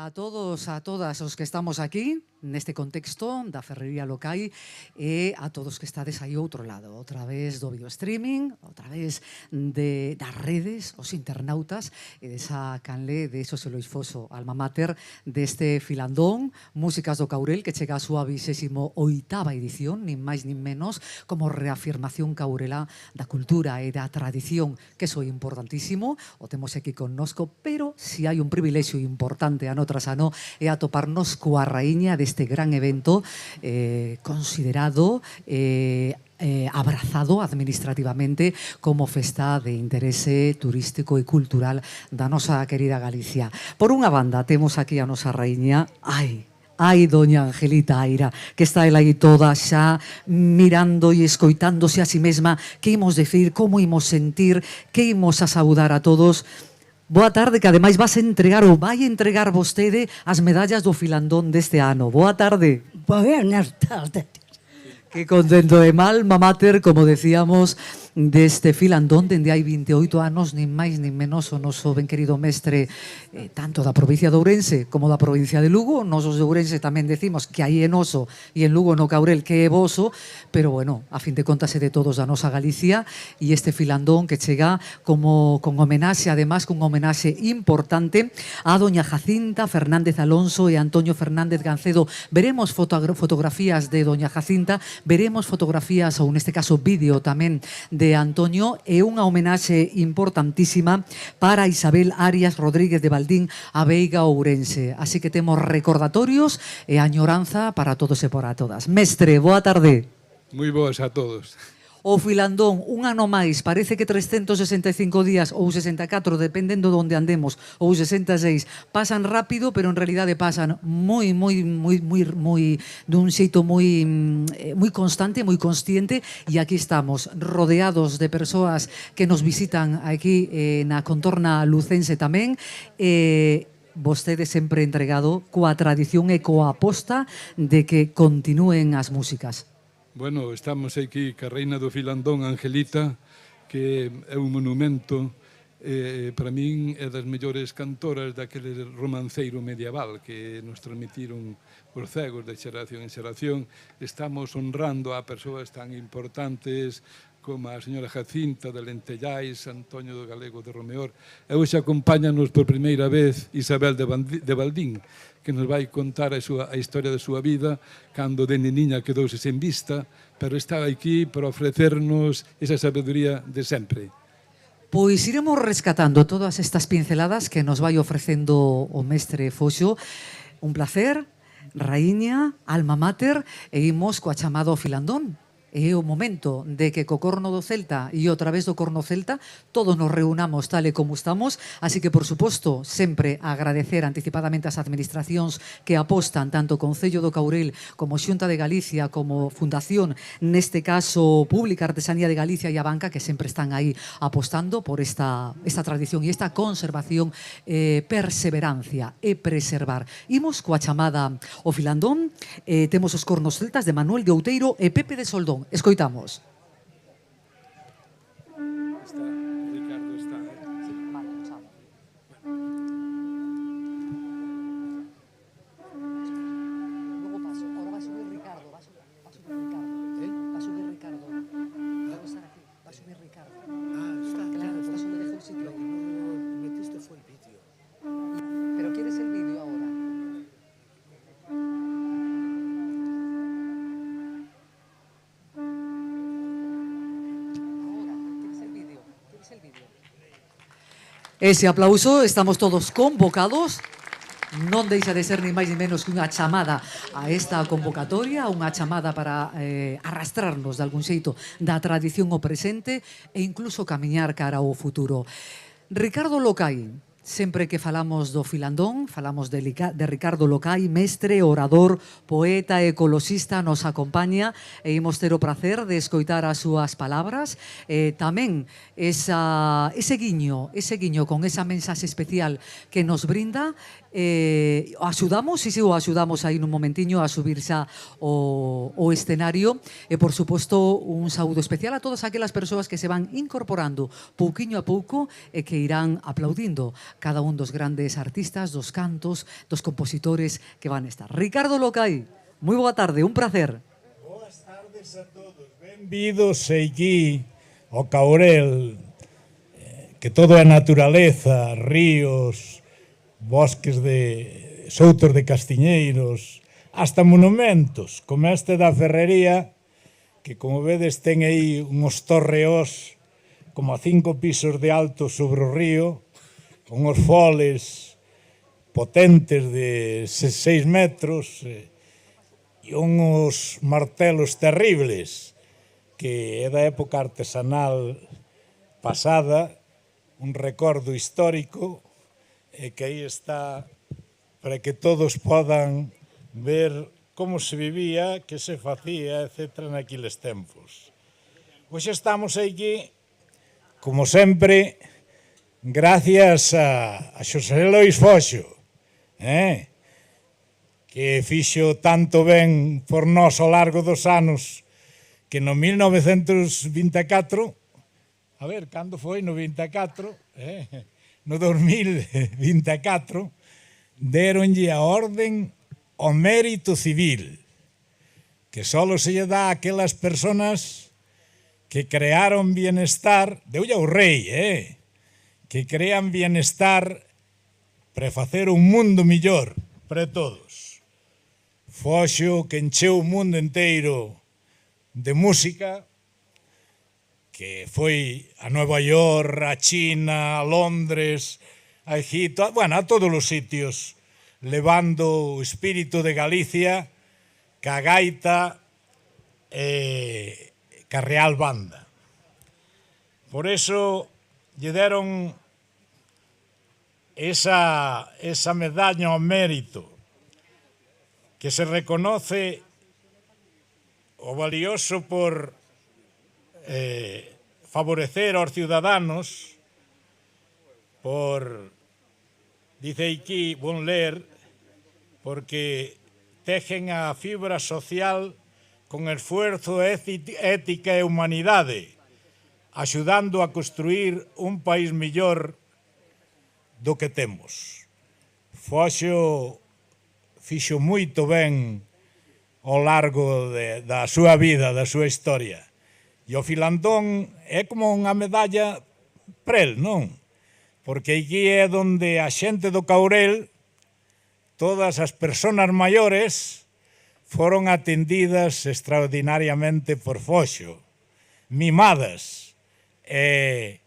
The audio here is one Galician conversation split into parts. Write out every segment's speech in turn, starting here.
A todos, a todas os que estamos aquí neste contexto da Ferrería Local e a todos que estades aí outro lado, a través do video streaming, a través das redes, os internautas e desa canle de Xosé Lois Foso, alma mater deste filandón, Músicas do Caurel, que chega a súa 28ª edición, nin máis nin menos, como reafirmación caurela da cultura e da tradición, que iso é importantísimo, o temos aquí connosco, pero si hai un privilexio importante ano tras ano é atoparnos coa raíña deste gran evento considerado abrazado administrativamente como festa de interese turístico e cultural da nosa querida Galicia. Por unha banda, temos aquí a nosa raíña, Ai, doña Angelita Aira, que está ela aí toda xa mirando e escoitándose a si mesma que imos decir, como imos sentir, que imos a saudar a todos. Boa tarde, que ademais vas a entregar ou vai entregar vostede as medallas do filandón deste ano. Boa tarde. Buenas tardes. Que contento e mal, mamáter, como decíamos, deste filandón dende hai 28 anos, nin máis nin menos, o noso ben querido mestre tanto da provincia de Ourense como da provincia de Lugo. Nosos de Ourense tamén decimos que aí é noso e en Lugo no Caurel que é voso, pero bueno, a fin de contas é de todos a nosa Galicia e este filandón que chega como con homenaxe, además con homenaxe importante a doña Jacinta Fernández Alonso e Antonio Fernández Gancedo. Veremos fotografías de doña Jacinta, veremos fotografías ou neste caso vídeo tamén de Antonio e unha homenaxe importantísima para Isabel Arias Rodríguez de Baldín a Veiga Ourense. Así que temos recordatorios e añoranza para todos e para todas. Mestre, boa tarde. Moi boas a todos. O filandón, un ano máis, parece que 365 días ou 64, dependendo de onde andemos, ou 66, pasan rápido, pero en realidade pasan dun xeito moi constante, moi consciente, e aquí estamos, rodeados de persoas que nos visitan aquí na contorna lucense tamén, vostede sempre entregado coa tradición e coa aposta de que continúen as músicas. Bueno, estamos aquí ca reina do filandón, Angelita, que é un monumento, para min é das mellores cantoras daquele romanceiro medieval que nos transmitiron os cegos de xeración en xeración. Estamos honrando a persoas tan importantes como a señora Jacinta de Lentellais, Antonio do Galego de Romeor, e hoxe acompáñanos por primeira vez Isabel de Baldín, que nos vai contar a historia da súa vida, cando de neniña quedouse sen vista, pero está aquí para ofrecernos esa sabedoría de sempre. Pois iremos rescatando todas estas pinceladas que nos vai ofrecendo o mestre Foxo. Un placer, raíña, alma mater, e imos coa chamada ao filandón. É o momento de que co corno do Celta e o través do corno celta todos nos reunamos tal e como estamos, así que por suposto sempre agradecer anticipadamente as administracións que apostan tanto o Concello do Caurel como Xunta de Galicia como Fundación, neste caso Pública Artesanía de Galicia e a Banca, que sempre están aí apostando por esta tradición e esta conservación, perseverancia e preservar. Imos coa chamada ao filandón, temos os cornos celtas de Manuel de Outeiro e Pepe de Soldón. Escoitamos. Ricardo está. Luego paso, ahora va a subir Ricardo, va a subir Ricardo. Va a subir Ricardo. Luego estar aquí, va a subir Ricardo. Ah, está Claro, por eso me dejó el sitio. Lo que no metiste fue el vídeo. Pero ¿quieres el vídeo ahora? Ese aplauso, estamos todos convocados. Non deixa de ser ni máis ni menos que unha chamada a esta convocatoria, unha chamada para arrastrarnos de algún xeito da tradición ao presente e incluso camiñar cara ao futuro. Ricardo Locai, sempre que falamos do filandón, falamos de Ricardo Locai, mestre, orador, poeta e ecoloxista, nos acompaña e imos ter o prazer de escoitar as súas palabras. Tamén ese guiño con esa mensaxe especial que nos brinda. Axudamos, o axudamos aí nun momentiño a subir xa o escenario e, por suposto, un saúdo especial a todas aquelas persoas que se van incorporando pouquiño a pouco e que irán aplaudindo cada un dos grandes artistas, dos cantos, dos compositores que van a estar. Ricardo Locai, moi boa tarde, un placer. Boas tardes a todos, benvidos aquí ao Caurel, que todo é naturaleza, ríos, bosques de soutos de castiñeiros, hasta monumentos, como este da Ferrería, que como vedes ten aí uns torreós como a 5 pisos de alto sobre o río, con uns foles potentes de 6 metros e uns martelos terribles, que é da época artesanal pasada, un recordo histórico, e que aí está para que todos podan ver como se vivía, que se facía, etc. naquiles tempos. Hoxe estamos aquí, como sempre, gracias a Xosé Lois Foxo, que fixo tanto ben por nós ao largo dos anos, que no 1924, a ver, cando foi? No 24, no 2024, deronlle a orden ao mérito civil, que só se lle dá a aquelas personas que crearon bienestar, deulle ao rei, que crean bienestar para facer un mundo millor para todos. Foxo, que encheu o mundo inteiro de música, que foi a Nueva York, a China, a Londres, a Egipto, bueno, a todos os sitios, levando o espírito de Galicia ca gaita e ca Real Banda. Por eso lle deron esa medalla ao mérito, que se reconoce o valioso por favorecer aos ciudadanos, por, dice aquí, bon ler, porque tejen a fibra social con esfuerzo, ética e humanidade, axudando a construir un país mellor do que temos. Foxo fixo moito ben ao largo da súa vida, da súa historia. E o Filandón é como unha medalla para el, non? Porque aquí é onde a xente do Caurel, todas as persoas maiores, foron atendidas extraordinariamente por Foxo, mimadas, e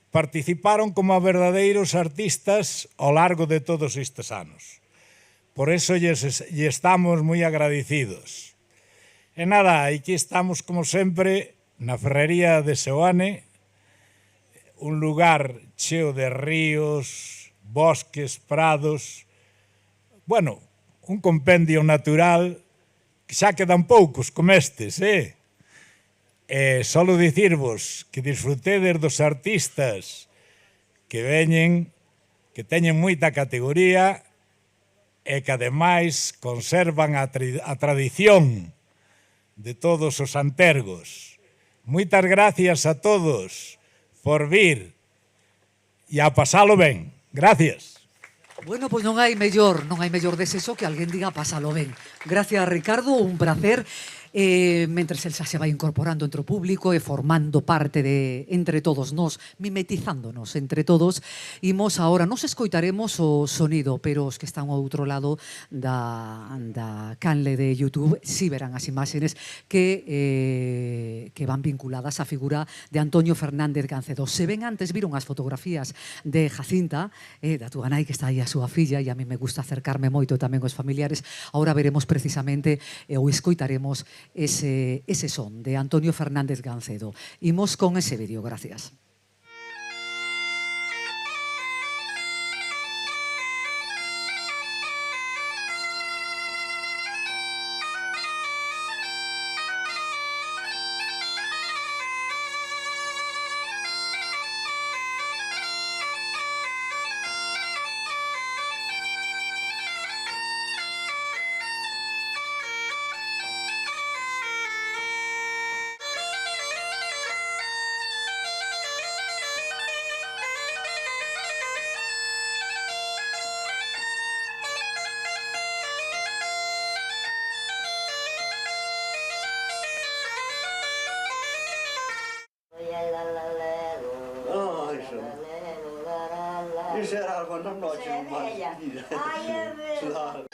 participaron como verdadeiros artistas ao largo de todos estes anos. Por eso lle estamos moi agradecidos. E nada, aquí estamos como sempre na Ferrería de Seoane, un lugar cheo de ríos, bosques, prados, bueno, un compendio natural que xa quedan poucos como estes, solo dicirvos que disfrutedes dos artistas que veñen, que teñen moita categoría e que ademais conservan a tradición de todos os antergos. Moitas gracias a todos por vir e a pasalo ben. Gracias. Bueno, pois non hai mellor deseso que alguén diga pásalo ben. Gracias, Ricardo, un placer. Mentre el xa se vai incorporando entre o público e formando parte de entre todos nós, mimetizándonos entre todos, imos agora, nos escoitaremos o sonido, pero os que están ao outro lado da canle de YouTube si verán as imaxes que van vinculadas á figura de Antonio Fernández Gancedo. Se ven antes, viron as fotografías de Jacinta, da túa nai, que está aí a súa filla, e a mí me gusta acercarme moito tamén aos familiares. Agora veremos precisamente ou escoitaremos ese son de Antonio Fernández Gancedo. Imos con ese vídeo, gracias. ser algo na noche. É bella. Ai, é verdade.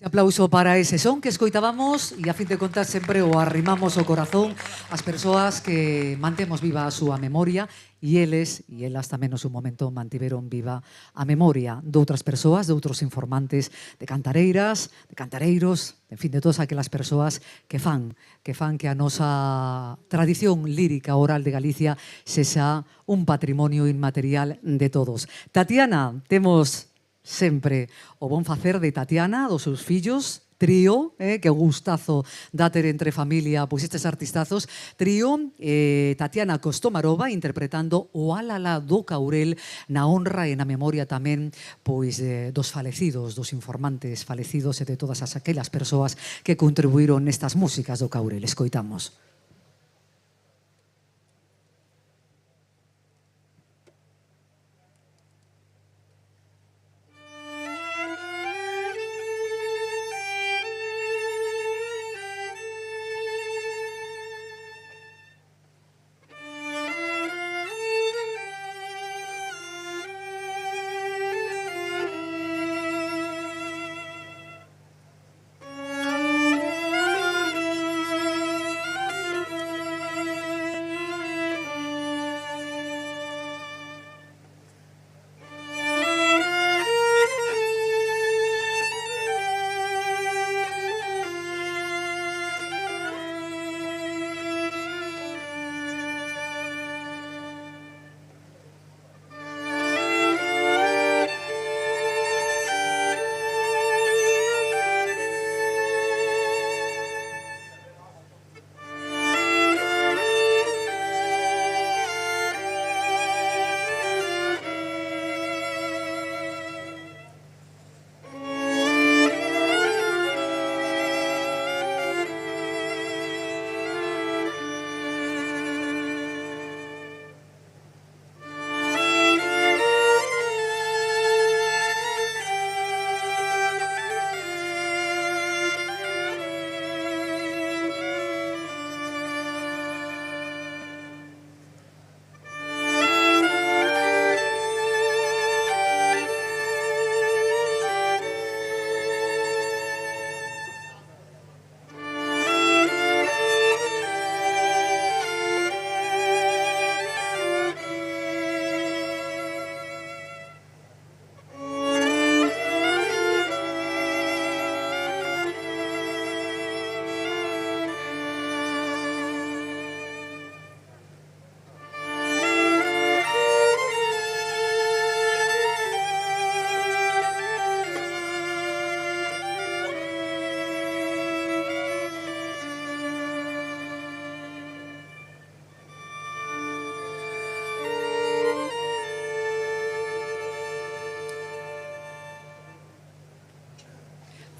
Aplauso para ese son que escoitábamos e a fin de contar sempre o arrimamos o corazón ás persoas que mantemos viva a súa memoria e eles e elas tamén no seu momento mantiveron viva a memoria de outras persoas, de outros informantes, de cantareiras, de cantareiros, en fin, de todas aquelas persoas que fan que a nosa tradición lírica oral de Galicia sexa un patrimonio inmaterial de todos. Tatiana, temos sempre o bon facer de Tatiana, dos seus fillos, trío, que gustazo da ter entre familia pois estes artistazos, trío, Tatiana Costomarova interpretando o Alala do Caurel na honra e na memoria tamén pois dos falecidos, dos informantes falecidos e de todas aquelas persoas que contribuíron nestas músicas do Caurel. Escoitamos.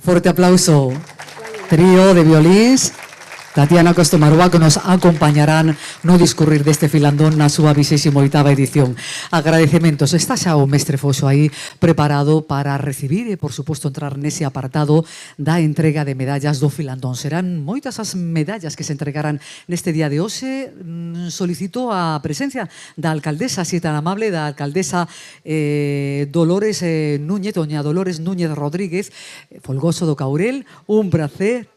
Forte aplauso. Trío de violíns, Tatiana Costomarova, que nos acompañarán no discurrir deste filandón na súa 28ª edición. Agradecementos. Está xa o mestre Foxo aí preparado para recibir e, por suposto, entrar nese apartado da entrega de medallas do filandón. Serán moitas as medallas que se entregarán neste día de hoxe. Solicito a presencia da alcaldesa, si tan amable, da alcaldesa Dolores Núñez, doña Dolores Núñez Rodríguez, Folgoso do Caurel. Un placer.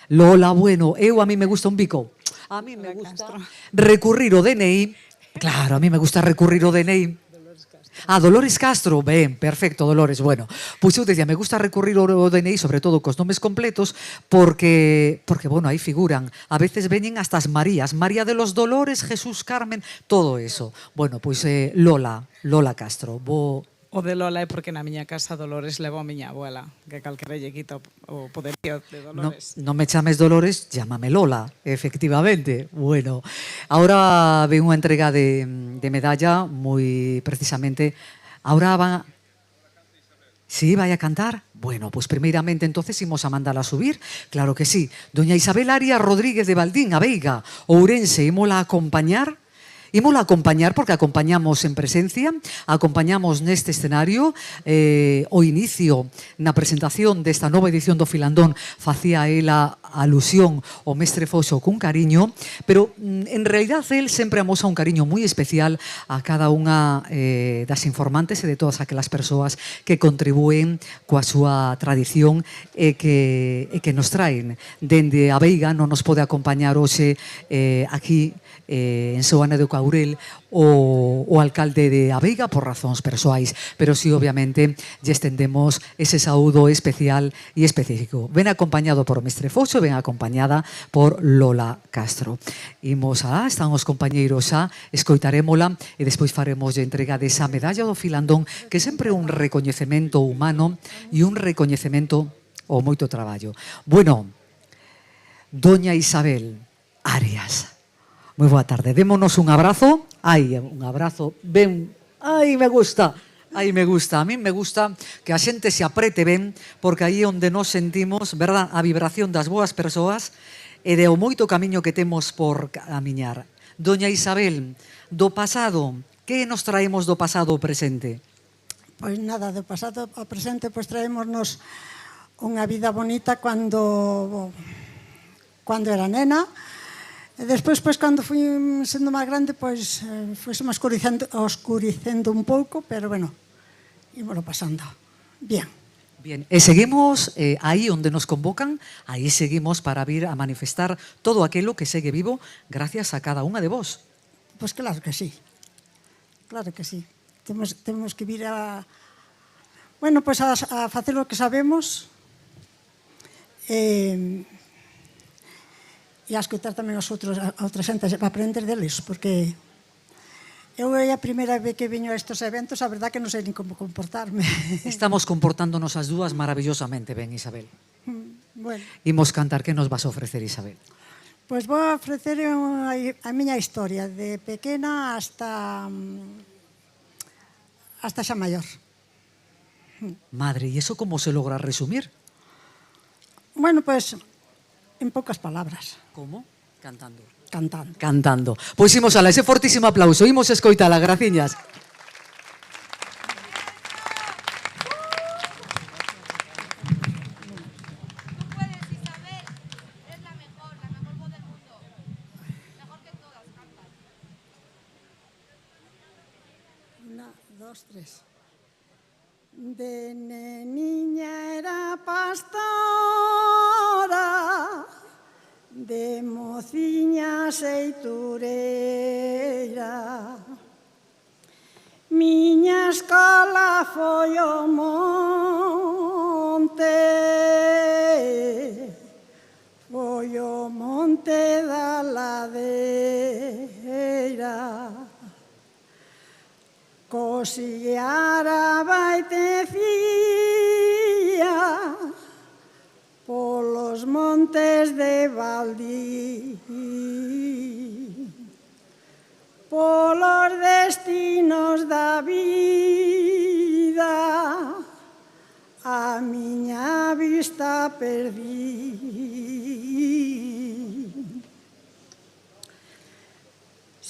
Lola, bueno, a mí me gusta un bico. A mí me gusta recurrir o DNI. Claro, a mí me gusta recurrir o DNI. Dolores Castro, ben, perfecto, Dolores, bueno. Pois eu decía, me gusta recurrir o DNI, sobre todo cos nomes completos, porque bueno, aí figuran, a veces veñen hasta as Marías, María de los Dolores, Jesús Carmen, todo eso. Bueno, pois Lola Castro, O de Lola é porque na miña casa Dolores levou a miña abuela, que calquera lle quita o poderío de Dolores. Non me chames Dolores, llámame Lola, efectivamente. Bueno, ahora ven unha entrega de medalla moi precisamente Ahora van a... ¿Sí, vaya a cantar? Bueno, pues primeiramente entonces imos a mandala a subir. Claro que sí. Doña Isabel Arias Rodríguez de Valdín, a Veiga, Ourense, ímola a acompañar. Ímola a acompañar porque acompañamos en presencia, acompañamos neste escenario o inicio na presentación desta nova edición do Filandón facía ela alusión ao mestre Foxo cun cariño, pero en realidad el sempre amosa un cariño moi especial a cada unha das informantes e de todas aquelas persoas que contribúen coa súa tradición e que nos traen dende a Veiga. Non nos pode acompañar hoxe aquí en Soana de Caurel o alcalde de A Veiga por razóns persoais, pero sí, obviamente, lle estendemos ese saúdo especial e específico. Ven acompañado por Mestre Foxo, ven acompañada por Lola Castro. Imos están os compañeiros escoitarémola e despois faremos a entrega desa medalla do Filandón, que sempre é un recoñecemento humano e un recoñecemento ao moito traballo. Bueno, Doña Isabel Arias, moi boa tarde. Démonos un abrazo. Ai, un abrazo ben... Ai, me gusta. Ai, me gusta. A mí me gusta que a xente se aprete ben, porque aí onde nos sentimos, verdad, a vibración das boas persoas e de o moito camiño que temos por camiñar. Doña Isabel, do pasado, que nos traemos do pasado ao presente? Pois nada, do pasado ao presente, pois traémonos unha vida bonita cando era nena. E despois, pois, cando fui sendo máis grande, pois, fuésemos oscurecendo un pouco, pero, bueno, ímolo pasando. Bien. Bien, e seguimos aí onde nos convocan, aí seguimos para vir a manifestar todo aquilo que segue vivo gracias a cada unha de vos. Pois claro que sí. Claro que sí. Temos que vir a... Bueno, pois a facer o que sabemos e a escutar tamén a outras xentes, a aprender deles, porque eu é a primeira vez que viño a estes eventos, a verdad que non sei nin como comportarme. Estamos comportándonos as dúas maravillosamente ben, Isabel. Bueno, Imos cantar, que nos vas a ofrecer, Isabel? pois vou a ofrecer a miña historia de pequena hasta xa maior. Madre, e eso como se logra resumir? Bueno, pois en poucas palabras, Como? Cantando. cantando. Cantando. Pois imos ala, ese fortísimo aplauso. Imos escoitala, graciñas. Una, dos, tres. De neniña era pastora, de mociña seitureira. Miña escola foi o monte da ladeira. Cosiara baitecía polos montes de Valdí, polos destinos da vida, a miña vista perdí.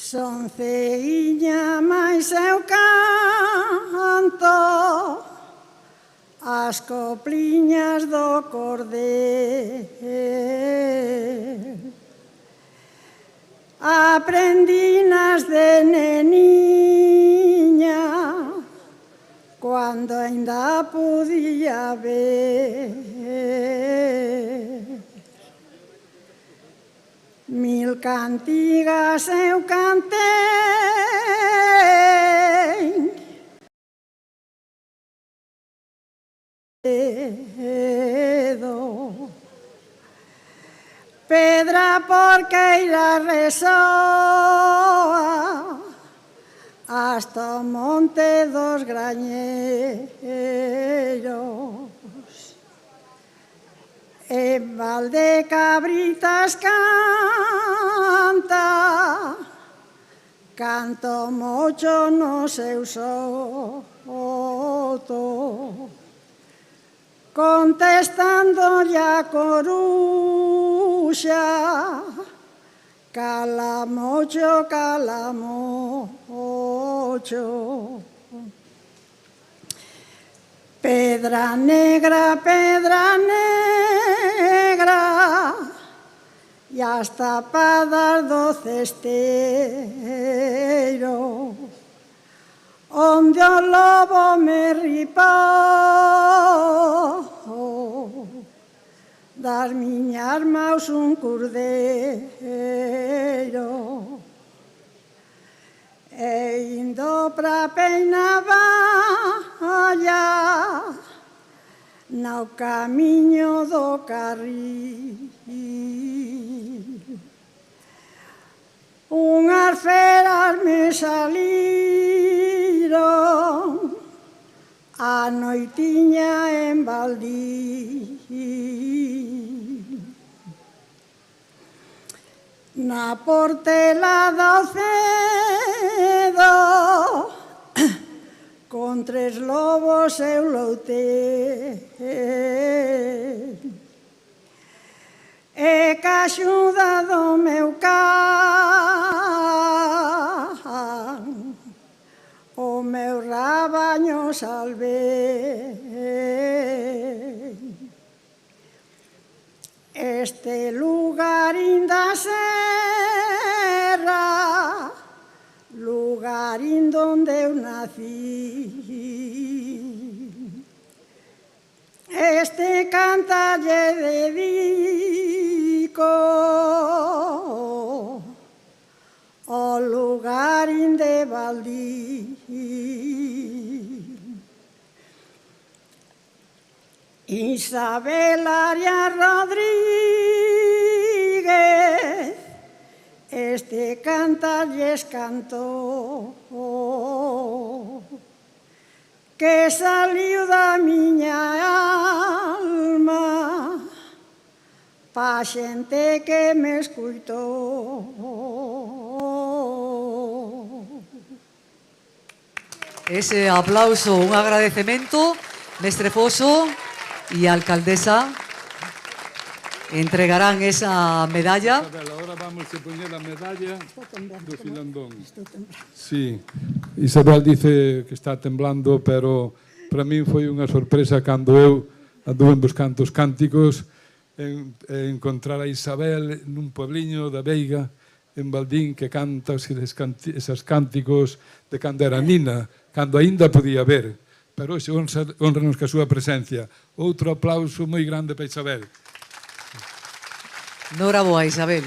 Sonceiña, mais eu canto as copliñas do cordel. Aprendinas de neniña, cando ainda podía ver. Mil cantigas eu cantei, pedra porqueira resoa hasta o monte dos grañeiros. E Valdecabritas canta, canto mocho no seu son. Soto, contestándolle a coruxa, calamocho, calamocho. Pedra negra, e as tapadas do cesteiro, onde o lobo me ripou, das miñas maus un cordeiro. E indo pra Peinavalla, no camiño do carril, unhas feras me saliron a noitiña en Valdí. Na portela do cedo, con 3 lobos eu loutei, e ca axuda do meu can, o meu rabaño salvei. Este lugarín da serra, lugarín donde eu nací, este cantar lle dedico ao lugarín de Valdí. Isabel Arias Rodríguez, este cantar lles cantou, que saliu da miña alma pa xente que me escuitou. Ese aplauso, un agradecemento, mestre Foso y alcaldesa entregarán esa medalla. Isabel, ahora vamos a poner la medalla do Filandón. Sí, Isabel dice que está temblando, pero para mí foi unha sorpresa cando eu anduve en buscando os cánticos encontrar a Isabel nun puebliño da Veiga en Valdín que canta esos cánticos de cando era nina, cando aínda podía ver. Pero hoxe honranos ca súa presencia. Outro aplauso moi grande para Isabel. Noraboa, Isabel.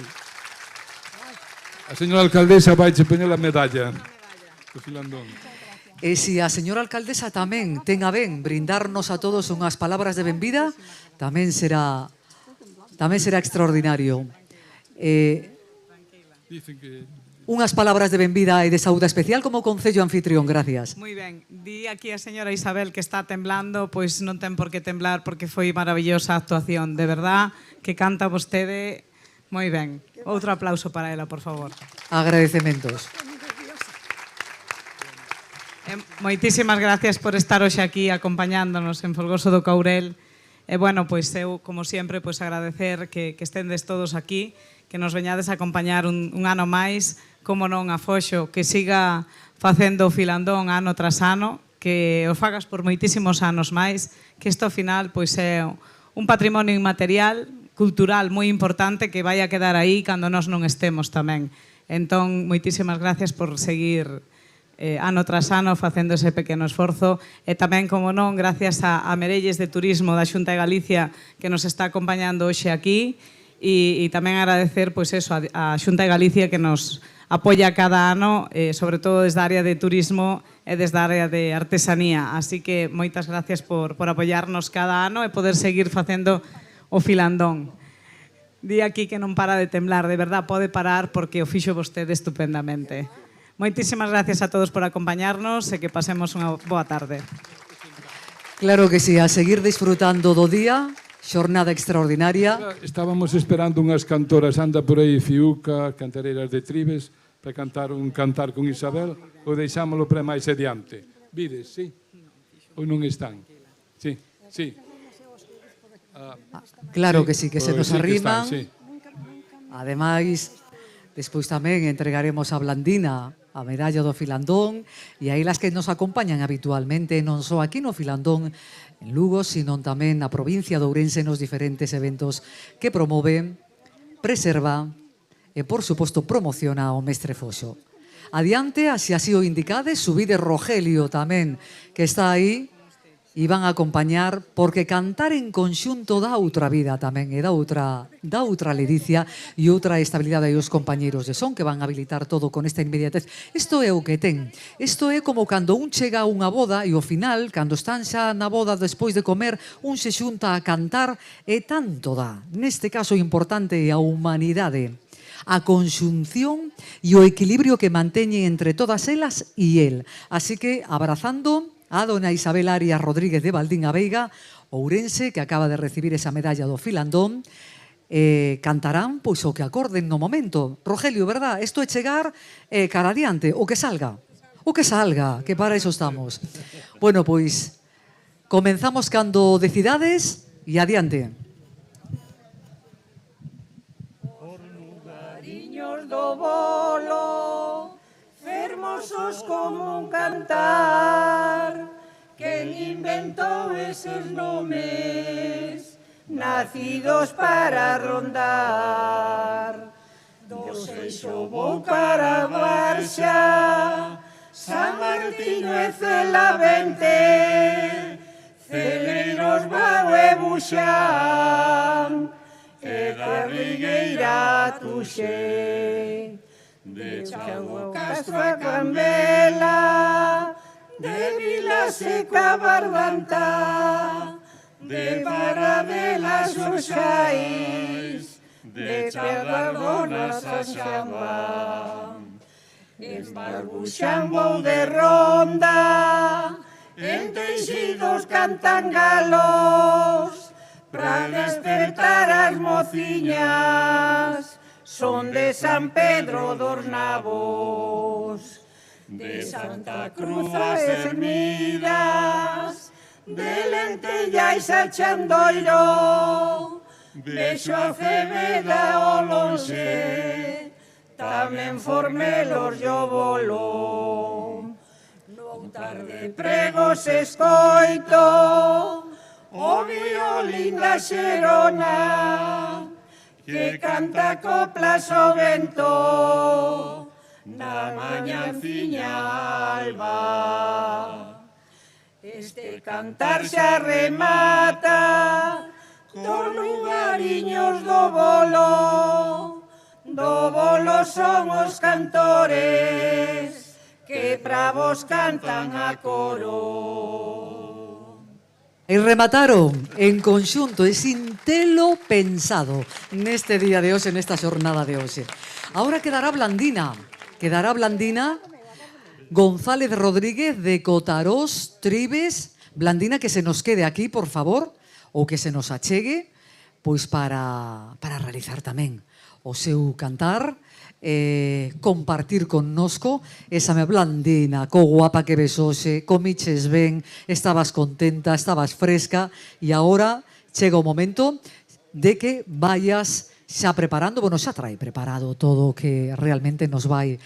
A señora alcaldesa vai che poñer a medalla do Filandón. E se a señora alcaldesa tamén ten a ben brindarnos a todos unhas palabras de benvida, tamén será extraordinario. Dicen que Unhas palabras de benvida e de saúde especial como concello anfitrión, gracias. Moi ben, di aquí a señora Isabel que está temblando, pois non ten por que temblar porque foi maravillosa a actuación, de verdad, que canta vostede moi ben. Outro aplauso para ela, por favor. Agradecementos. Moitísimas gracias por estar hoxe aquí acompañándonos en Folgoso do Courel. E, bueno, pois eu, como sempre, pois agradecer que estendes todos aquí, que nos veñades a acompañar un ano máis, como non a Foxo, que siga facendo o Filandón ano tras ano, que o fagas por moitísimos anos máis, que isto ao final pois é un patrimonio inmaterial, cultural moi importante que vai a quedar aí cando nós non estemos tamén. Entón, moitísimas gracias por seguir ano tras ano facendo ese pequeno esforzo e tamén, como non, gracias a Merelles de Turismo da Xunta de Galicia que nos está acompañando hoxe aquí e tamén agradecer pois eso, a Xunta de Galicia que nos apoia cada ano, sobre todo desde a área de turismo e desde a área de artesanía. Así que moitas gracias por apoiarnos cada ano e poder seguir facendo o Filandón. Di aquí que non para de temblar, de verdad pode parar porque o fixo vostede estupendamente. Moitísimas gracias a todos por acompañarnos e que pasemos unha boa tarde. Claro que sí, a seguir disfrutando do día, xornada extraordinaria. Estábamos esperando unhas cantoras, anda por aí Fiuca, cantareiras de Tribes, para cantar un cantar con Isabel, ou deixámoslo para máis adiante. Vides, sí? ou non están? Sí, sí. Claro que sí, que se pois nos sí que están, arriman. sí. Ademais, despois tamén entregaremos a Blandina a medalla do Filandón e aí las que nos acompañan habitualmente non só aquí no Filandón en Lugo, sino tamén na provincia de Ourense nos diferentes eventos que promove, preserva e, por suposto, promociona o Mestre Foxo. Adiante, así o indicades, subide Rogelio tamén, que está aí, e van a acompañar, porque cantar en conxunto dá outra vida tamén, e dá outra ledicia e outra estabilidade aos compañeiros de son que van a habilitar todo con esta inmediatez. Isto é o que ten. Isto é como cando un chega a unha boda e ao final, cando están xa na boda despois de comer, un se xunta a cantar e tanto dá. Neste caso importante é a humanidade, a conxunción e o equilibrio que manteñen entre todas elas e el. Así que, abrazando a dona Isabel Arias Rodríguez de Valdín a Veiga, ourense, que acaba de recibir esa medalla do Filandón, cantarán pois o que acorden no momento. Rogelio, verdad? Isto é chegar cara adiante, o que salga. O que salga, que para eso estamos. Bueno, pois, comenzamos cando decidades e adiante. Niños do bolo, fermosos como un cantar, quen inventou eses nomes, nacidos para rondar. Do Seixo vou cara a Barxa, San Martiño e Celavente, Celeiros, Vao e Buxán, e da Rigueira a Tuxe, de Chango Castro a Cambela, de Vilaseca a Barbantá, de Baradelas os Xais, de Charlardonas a Xambán. En Barbuxán vou de ronda, en Teixidos cantan galos, pra despertar as mociñas, son de San Pedro dos Nabos, de Santa Cruz as ermidas, de Lentellais a Chandoiro, vexo a Cebeda ao lonxe, tamén Formelos yo volo. No tarde pregos escoito o violín da Xerona, que canta coplas ao vento na mañanciña alba. Este cantar xa remata con lugariños do bolo son os cantores que pra vos cantan a coro. E remataron en conxunto e sin telo pensado neste día de hoxe, nesta xornada de hoxe. Ahora quedará Blandina González Rodríguez de Cotarós, Tribes. Blandina, que se nos quede aquí, por favor, ou que se nos achegue, pois para realizar tamén o seu cantar, compartir connosco esa me Blandina, co guapa que ves hoxe, comiches ben, estabas contenta, estabas fresca e agora chega o momento de que vayas xa preparando, bueno, xa trae preparado todo o que realmente nos vai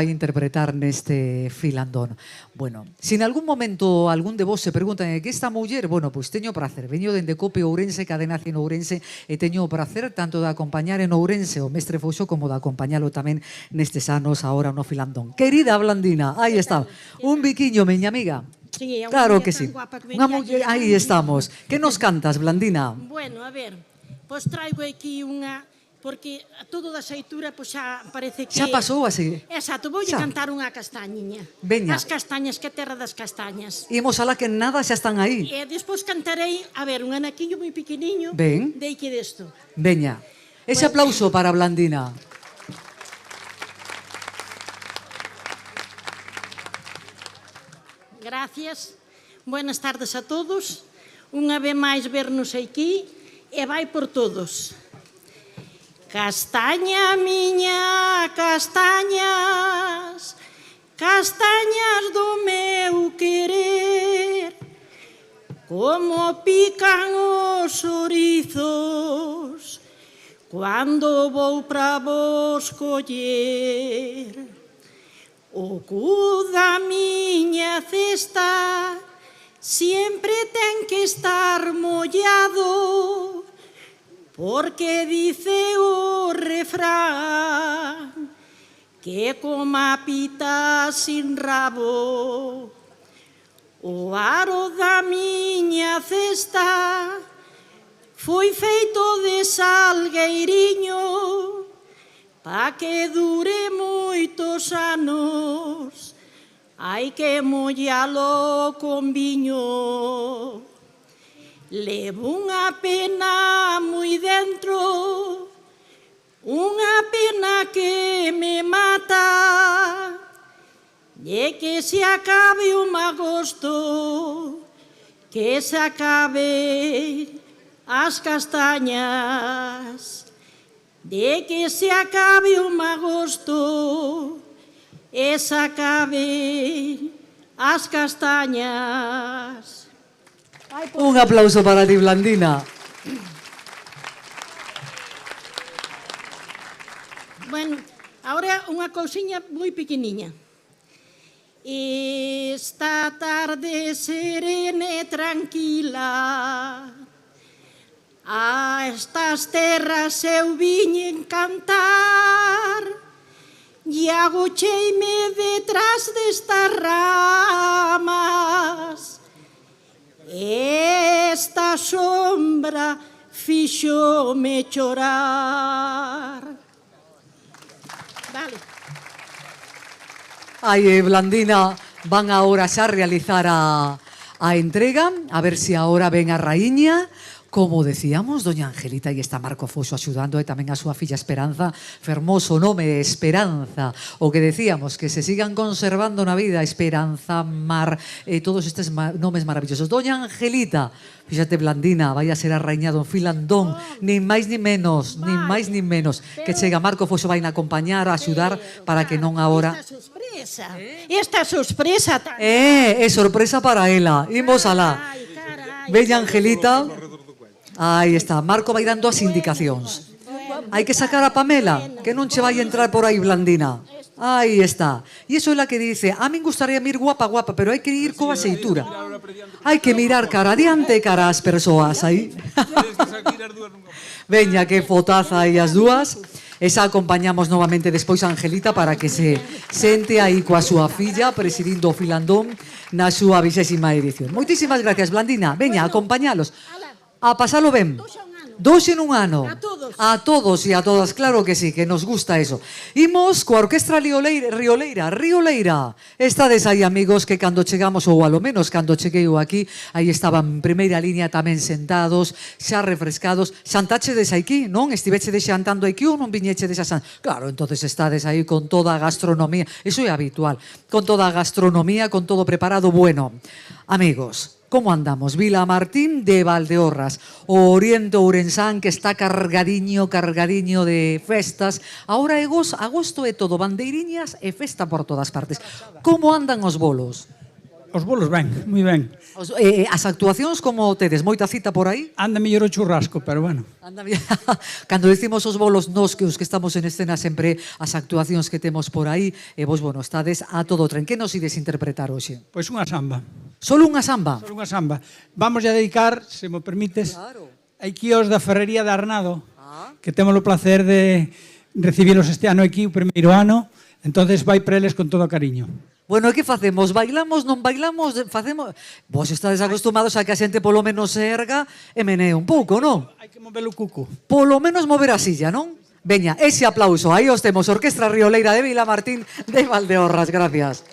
interpretar neste Filandón. Bueno, se en algún momento algún de vos se preguntan que esta muller, bueno, pois teño prazer, veño dende Cope Ourense, Cadena 100 Ourense, e teño o prazer tanto de acompañar en Ourense o Mestre Foxo como de acompañalo tamén nestes anos agora no Filandón. Querida Blandina, aí está, un biquiño, miña amiga. Sí, claro que sí. Unha muller, aí estamos. Que nos cantas, Blandina? Bueno, a ver, pois traigo aquí unha, porque todo da xeitura pois xa parece que... Xa pasou así. Exacto, voulle cantar unha castañiña. Veña. As castañas, que terra das castañas. Imos alá que nada xa están aí. E despois cantarei, a ver, un anaquiño moi pequeniño. Ben. Deique desto. Veña. Ese aplauso para Blandina. Gracias. Buenas tardes a todos. Unha vez máis vernos aquí e vai por todos. Castaña miña, castañas, castañas do meu querer, como pican os orizos cando vou pra vos coller. O cu da miña cesta sempre ten que estar mollado, porque dice o refrán que coma pita sin rabo. O aro da miña cesta foi feito de salgueiriño pa que dure moitos anos. Hai que mollalo con viño. Levo unha pena moi dentro, unha pena que me mata, e que se acabe o agosto, que se acabe as castañas, de que se acabe o agosto, e se acabe as castañas. Un aplauso para ti, Blandina. Bueno, agora unha cousiña moi pequeniña. Esta tarde serena e tranquila, a estas terras eu viñen cantar, e agocheime detrás destas ramas. Esta sombra fíxome chorar. Vale. Ai, Blandina, van ahora xa realizar a entrega, a ver se agora ven a raíña. Como decíamos, doña Angelita, e está Marco Foxo axudando, e tamén a súa filla Esperanza, fermoso nome, Esperanza. O que decíamos, que se sigan conservando na vida, Esperanza, Mar, todos estes nomes maravillosos. Doña Angelita, fíxate, Blandina, vai a ser a raíña don Filandón, nin máis nin menos, nin máis nin menos. Que chega Marco Foxo, vai a acompañar, a axudar, para que non agora... Esta sorpresa tan... É sorpresa para ela. Imos alá. Bella Angelita. Aí está, Marco vai dando as indicacións. Hai que sacar a Pamela, que non che vai entrar por aí, Blandina. Aí está. E iso é la que dice, a min gustaría ir guapa, pero hai que ir coa xeitura. Hai que mirar cara adiante e cara ás persoas aí. Veña, que fotaza aí as dúas. Esa acompañamos novamente despois a Angelita para que se sente aí coa súa filla presidindo o Filandón na súa 20ª edición. Moitísimas gracias, Blandina. Veña, acompañalos. A pasalo ben. 2 en un ano. A todos e a todas, claro que sí, que nos gusta eso. Imos coa Orquestra Rioleira. Estades aí, amigos, que cando chegamos, ou alo menos cando cheguei eu aquí, aí estaban en primeira línea tamén sentados, xa refrescados. Xantachedes aquí, non? Estivechedes xantando aquí ou non viñechedes a xantar? Claro, entonces estades aí con toda a gastronomía. Eso é habitual. Con toda a gastronomía, con todo preparado. Bueno, amigos, como andamos? Vila Martín de Valdeorras, o Oriente Ourensán, que está cargadiño de festas. Ahora é agosto é todo bandeiriñas e festa por todas partes. Como andan os bolos? Os bolos ben, moi ben. As actuacións como tedes? Moita cita por aí? Anda mellor o churrasco, pero bueno. Cando decimos os bolos, nos que os que estamos en escena sempre as actuacións que temos por aí, e vos, bueno, estades a todo tren. Que nos ides interpretar hoxe? Pois unha samba. Solo unha samba? Solo unha samba. Vamos a dedicar, se me permites, aquí os da Ferrería de Arnado, que temos o placer de recibilos este ano aquí, o primeiro ano, entonces vai para eles con todo o cariño. Bueno, e que facemos? Bailamos, non bailamos? Facemos... Vos estades acostumados a que a xente polo menos se erga e menee un pouco, non? Hai que mover o cuco. Polo menos mover a silla, non? Veña, ese aplauso. Aí os temos, Orquestra Rioleira de Vila Martín de Valdeorras. Gracias.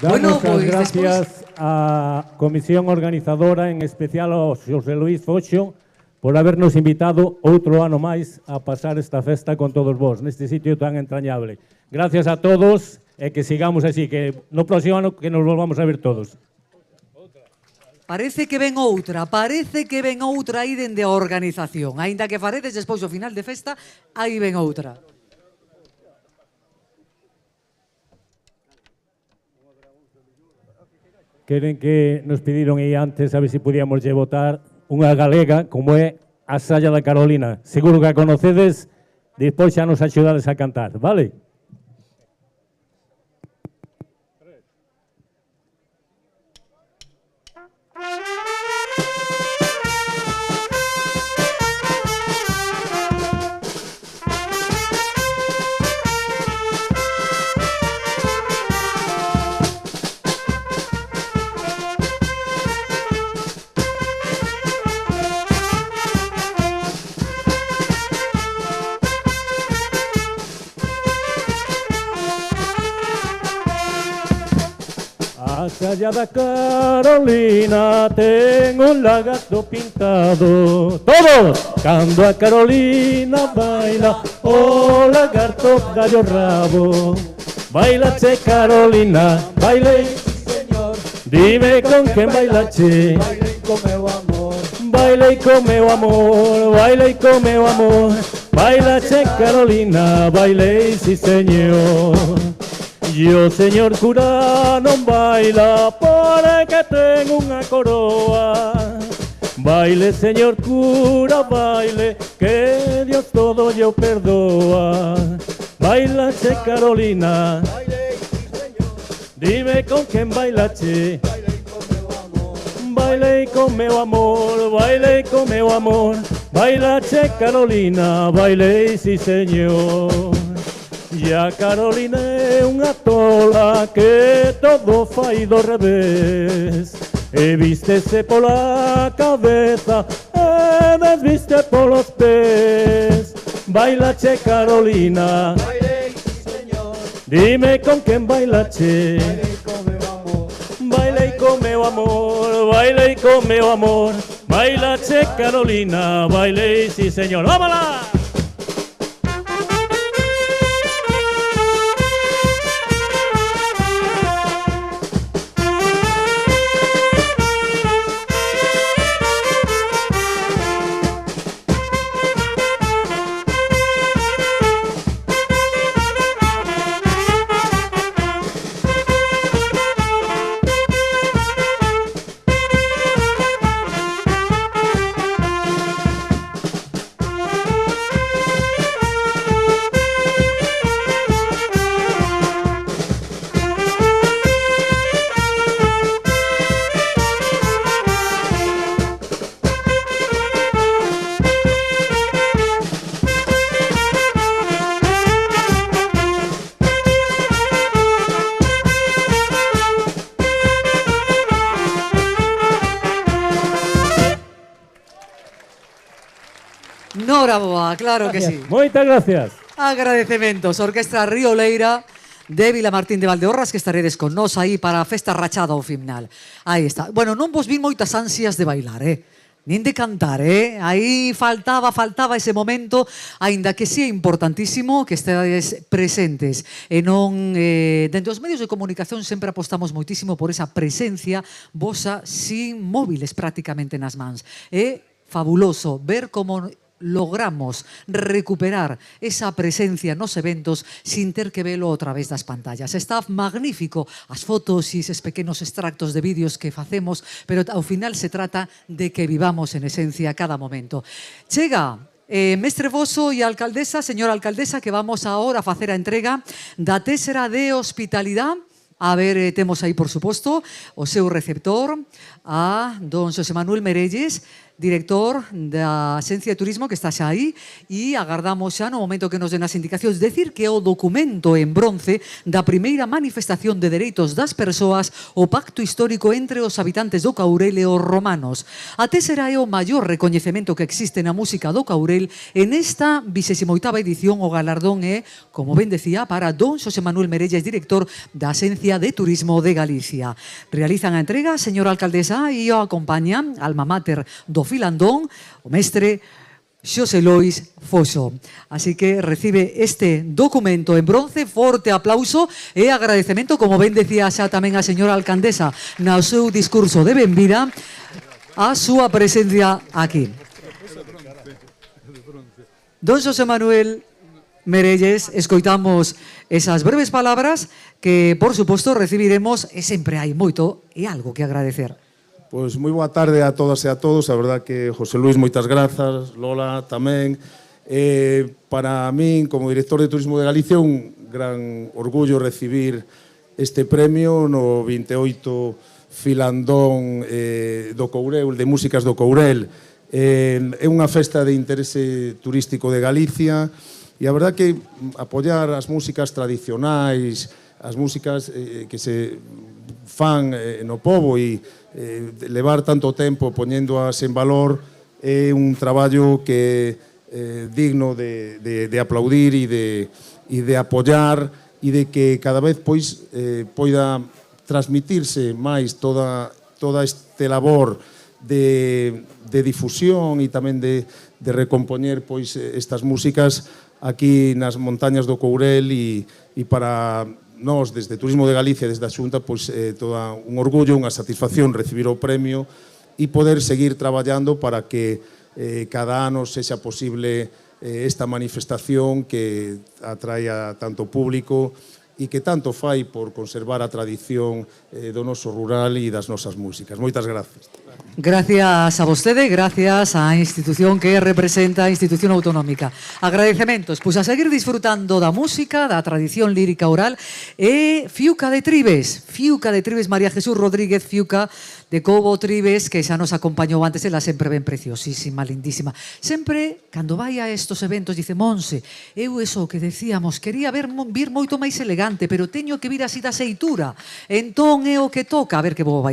Bueno, Damos as pois gracias á comisión organizadora, en especial ao Xosé Luís Foxo, por habernos invitado outro ano máis a pasar esta festa con todos vós, neste sitio tan entrañable. Gracias a todos e que sigamos así, que no próximo ano que nos volvamos a ver todos. Parece que ven outra aí dende a organización. Aínda que faredes despois do final de festa, aí ven outra. Queren que nos pediron aí antes a ver se podíamos lle votar unha galega como é a Salla da Carolina. Seguro que a conocedes, despois xa nos axudades a cantar, vale? A Salla da Carolina ten un lagarto pintado. Todos! Cando a Carolina baila, o lagarto dalle o rabo. Baila che Carolina, baile, señor. Dime con quen bailache. Bailei co meu amor. Bailei co meu amor, bailei co meu amor. Baila che Carolina, bailei, si señor. E o señor cura non baila porque ten unha coroa. Baile, señor cura, baile, que Dios todo lle perdoa. Baila che Carolina, dime con quen bailache. Bailei con meu amor, bailei con meu amor. Baila che Carolina, bailei, si señor. E a Carolina é unha tola que todo fai do revés. E vístese pola cabeza e desviste polos pés. Baila che Carolina, dime con quen bailache. Bailei con meu amor, bailei con meu amor. Baila che Carolina, bailei, si señor. ¡Vámonos! Noraboa, claro que sí. Moitas gracias. Agradecementos. Orquestra Rioleira de Vilamartín de Valdeorras, que estaredes con nós aí para a festa rachada ao final. Aí está. Bueno, non vos vi moitas ansias de bailar, nin de cantar, Aí faltaba ese momento, aínda que sí é importantísimo que estedes presentes. E non, dentro dos medios de comunicación sempre apostamos moitísimo por esa presencia vosa sin móviles prácticamente nas mans. É fabuloso ver como logramos recuperar esa presencia nos eventos sin ter que velo a través das pantallas. Está magnífico as fotos e eses pequenos extractos de vídeos que facemos, pero ao final se trata de que vivamos en esencia cada momento. Chega mestre voso e alcaldesa, señora alcaldesa, que vamos agora a facer a entrega da tésera de hospitalidade. A ver, temos aí, por suposto, o seu receptor, a don Xosé Manuel Merelles, director da Axencia de Turismo, que está xa aí, e agardamos xa no momento que nos den as indicacións. Decir que o documento en bronce da primeira manifestación de dereitos das persoas, o pacto histórico entre os habitantes do Caurel e os romanos. Até será o maior recoñecemento que existe na música do Caurel. En esta 28ª edición o galardón é, como ben decía, para don Xosé Manuel Merelles, director da Axencia de Turismo de Galicia. Realizan a entrega a señora alcaldesa e o acompañan alma mater do Filandón, o mestre Xosé Lois Foxo. Así que recibe este documento en bronce, forte aplauso e agradecemento, como ben decía xa tamén a señora alcaldesa no seu discurso de benvida, a súa presencia aquí. Don Xosé Manuel Merelles, escoitamos esas breves palabras que, por suposto, recibiremos, e sempre hai moito e algo que agradecer. Pois moi boa tarde a todas e a todos. A verdad que José Luis, moitas grazas, Lola tamén. Para min, como director de Turismo de Galicia, un gran orgullo recibir este premio no 28 Filandón do Courel, de Músicas do Courel. É unha festa de interese turístico de Galicia e a verdad que apoiar as músicas tradicionais, as músicas que se fan no pobo e levar tanto tempo poñéndoas en valor é un traballo que é digno de aplaudir e de apoiar e de que cada vez pois poida transmitirse máis toda este labor de difusión e tamén de recompoñer pois estas músicas aquí nas montañas do Courel e para nós, desde Turismo de Galicia, desde a Xunta, pois toda un orgullo, unha satisfacción recibir o premio e poder seguir traballando para que cada ano sexa posible esta manifestación que atrae a tanto público e que tanto fai por conservar a tradición do noso rural e das nosas músicas. Moitas grazas. Gracias a vostede, gracias á institución que representa a institución autonómica. Agradecementos, pois a seguir disfrutando da música, da tradición lírica oral e Fiuca de Tribes, María Jesús Rodríguez Fiuca de Cobo Tribes, que xa nos acompañou antes, ela sempre ben preciosísima, lindísima. Sempre, cando vai a estos eventos, dice: Monse, eu eso que decíamos, quería vir moito máis elegante, pero teño que vir así da xeitura. Entón é o que toca. A ver que vou a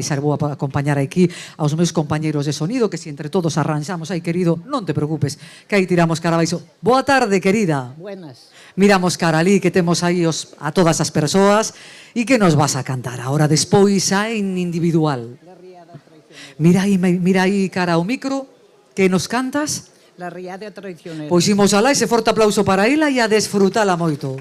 acompañar aquí aos meus compañeiros de sonido, que si entre todos arranxamos, ai querido, non te preocupes, que aí tiramos cara abaixo. Boa tarde, querida. Buenas. Miramos cara ali, que temos aí a todas as persoas, e que nos vas a cantar agora despois xa en individual. Mira aí cara ao micro, que nos cantas? La riada traicionera. Pois imos alá, ese forte aplauso para ela e a desfrutala moito.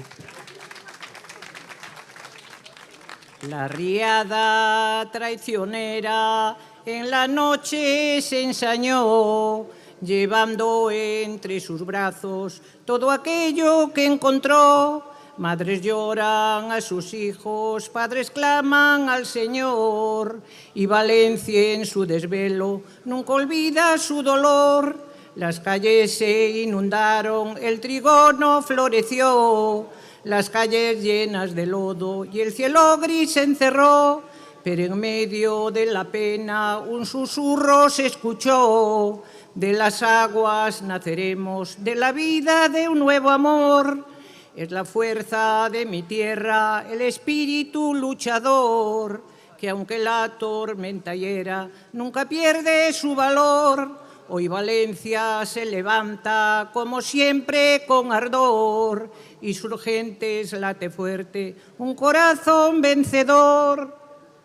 La riada traicionera en la noche se ensañó, llevando entre sus brazos todo aquello que encontró. Madres lloran a sus hijos, padres claman al Señor, y Valencia en su desvelo nunca olvida su dolor. Las calles se inundaron, el trigo no floreció, las calles llenas de lodo y el cielo gris se encerró, pero en medio de la pena un susurro se escuchó: de las aguas naceremos, de la vida de un nuevo amor. Es la fuerza de mi tierra, el espíritu luchador, que aunque la tormenta hiera, nunca pierde su valor. Hoy Valencia se levanta, como siempre, con ardor, y sus gentes late fuerte, un corazón vencedor.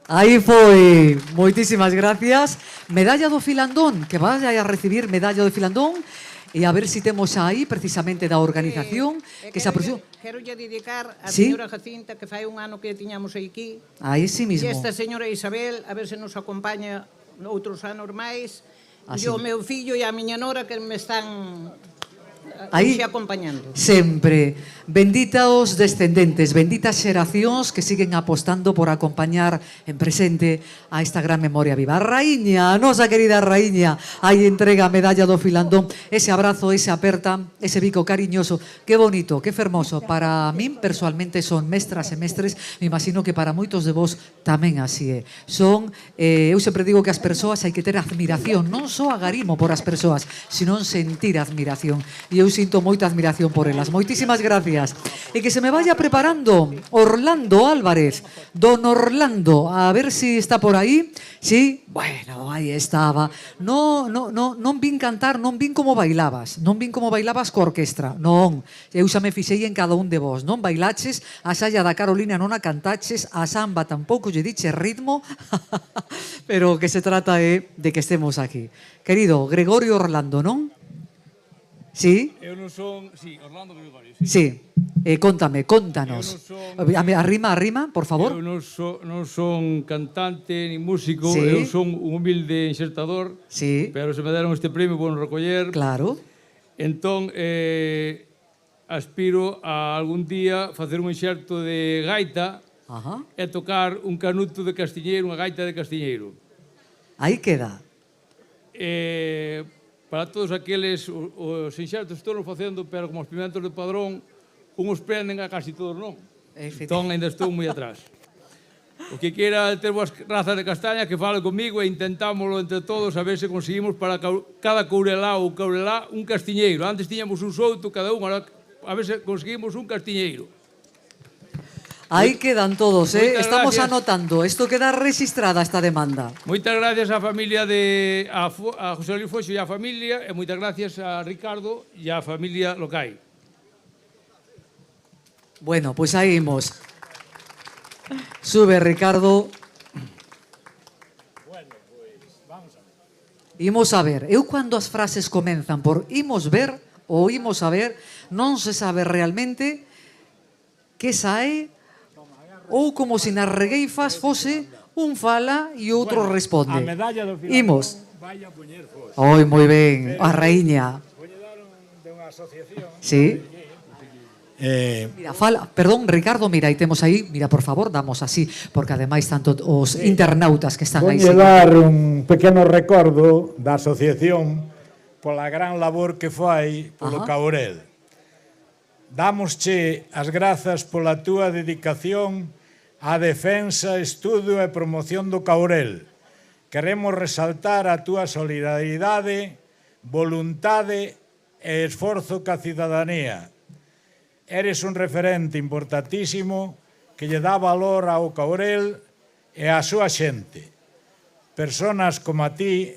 Aí foi, moitísimas gracias. Medalla do Filandón, que vaya a recibir medalla do Filandón. E a ver se temos aí, precisamente, da organización, que se aproximou. Quero lle dedicar a ¿Sí? señora Jacinta, que fai un ano que tiñamos aquí. Aí sí mismo. E esta señora Isabel, a ver se nos acompaña outros anos máis. Así. E o meu fillo e a miña nora que me están Aí, hoxe acompañando. sempre. Bendita os descendentes, benditas xeracións que siguen apostando por acompañar en presente a esta gran memoria viva. A raíña, a nosa querida raíña, aí entrega a medalla do Filandón, ese abrazo, ese aperta, ese bico cariñoso. Que bonito, que fermoso. Para min, persoalmente, son mestras e mestres, me imagino que para moitos de vos tamén así é. Son, eu sempre digo que as persoas hai que ter admiración, non só agarimo por as persoas, sino sentir admiración. E eu sinto moita admiración por elas. Moitísimas gracias. E que se me vaya preparando Orlando Álvarez, don Orlando, a ver si está por aí. Sí, bueno, aí estaba. Non vin cantar, non vin como bailabas, non vin como bailabas co orquestra, non. Eu xa me fixei en cada un de vos, non bailaches, a xalla da Carolina non a cantaches, a samba tampouco lle diches ritmo, pero o que se trata é de que estemos aquí. Querido Gregorio Orlando, non? Sí? Eu non son... Sí, Orlando Gregorio. Sí. Contanos. Arrima, por favor. Eu non son cantante ni músico, sí. Eu son un humilde enxertador, sí. Pero se me deron este premio, vou recoller. Claro. Entón, aspiro a algún día facer un enxerto de gaita. Ajá. E tocar un canuto de castiñeiro, unha gaita de castiñeiro. Aí queda. Para todos aqueles, os enxertos estou facendo, pero como os pimentos de Padrón, uns prenden a casi todos non. Entón, ainda estou moi atrás. O que queira ter boas razas de castaña, que fale comigo e intentámoslo entre todos a ver se conseguimos para cada courelá ou courelá un castiñeiro. Antes tiñamos un souto cada un, a ver se conseguimos un castiñeiro. Aí quedan todos, estamos gracias. Anotando. Isto queda registrada esta demanda. Moitas gracias á familia a José Luis Foxo e á familia, e moitas gracias a Ricardo e á familia Locai. Bueno, pois aí imos. Sube, Ricardo. Bueno, pois vamos a ver. Imos a ver. Eu cando as frases comenzan por imos ver ou imos a ver, non se sabe realmente que sae ou como se nas regueifas fose un fala e outro responde. A medalla do Filandón imos. vai a poñer fos. Oi, moi ben, a raíña. Poñe dar de unha asociación. Sí. Mira, fala, perdón, Ricardo, mira, aí temos aí, mira, por favor, damos así, porque ademais tanto os internautas que están aí. Poñe dar un pequeno recordo da asociación pola gran labor que fai polo Caurel. Dámosche as grazas pola túa dedicación á defensa, estudo e promoción do Caurel. Queremos resaltar a túa solidaridade, voluntade e esforzo ca cidadanía. Eres un referente importantísimo que lle dá valor ao Caurel e á súa xente. Personas como a ti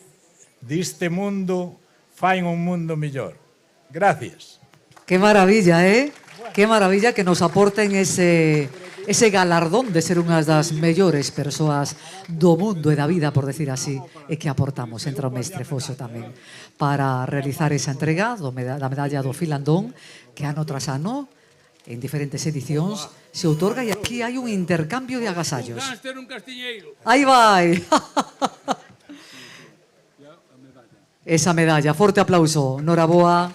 diste mundo fain un mundo mellor. Gracias. Qué maravilla, Qué maravilla que nos aporten ese galardón de ser unhas das mellores persoas do mundo e da vida, por decir así, e que aportamos entre o mestre Foxo tamén para realizar esa entrega da medalla do Filandón que ano tras ano en diferentes edicións se outorga, e aquí hai un intercambio de agasallos. Aí vai. Esa medalla, forte aplauso. Noraboa,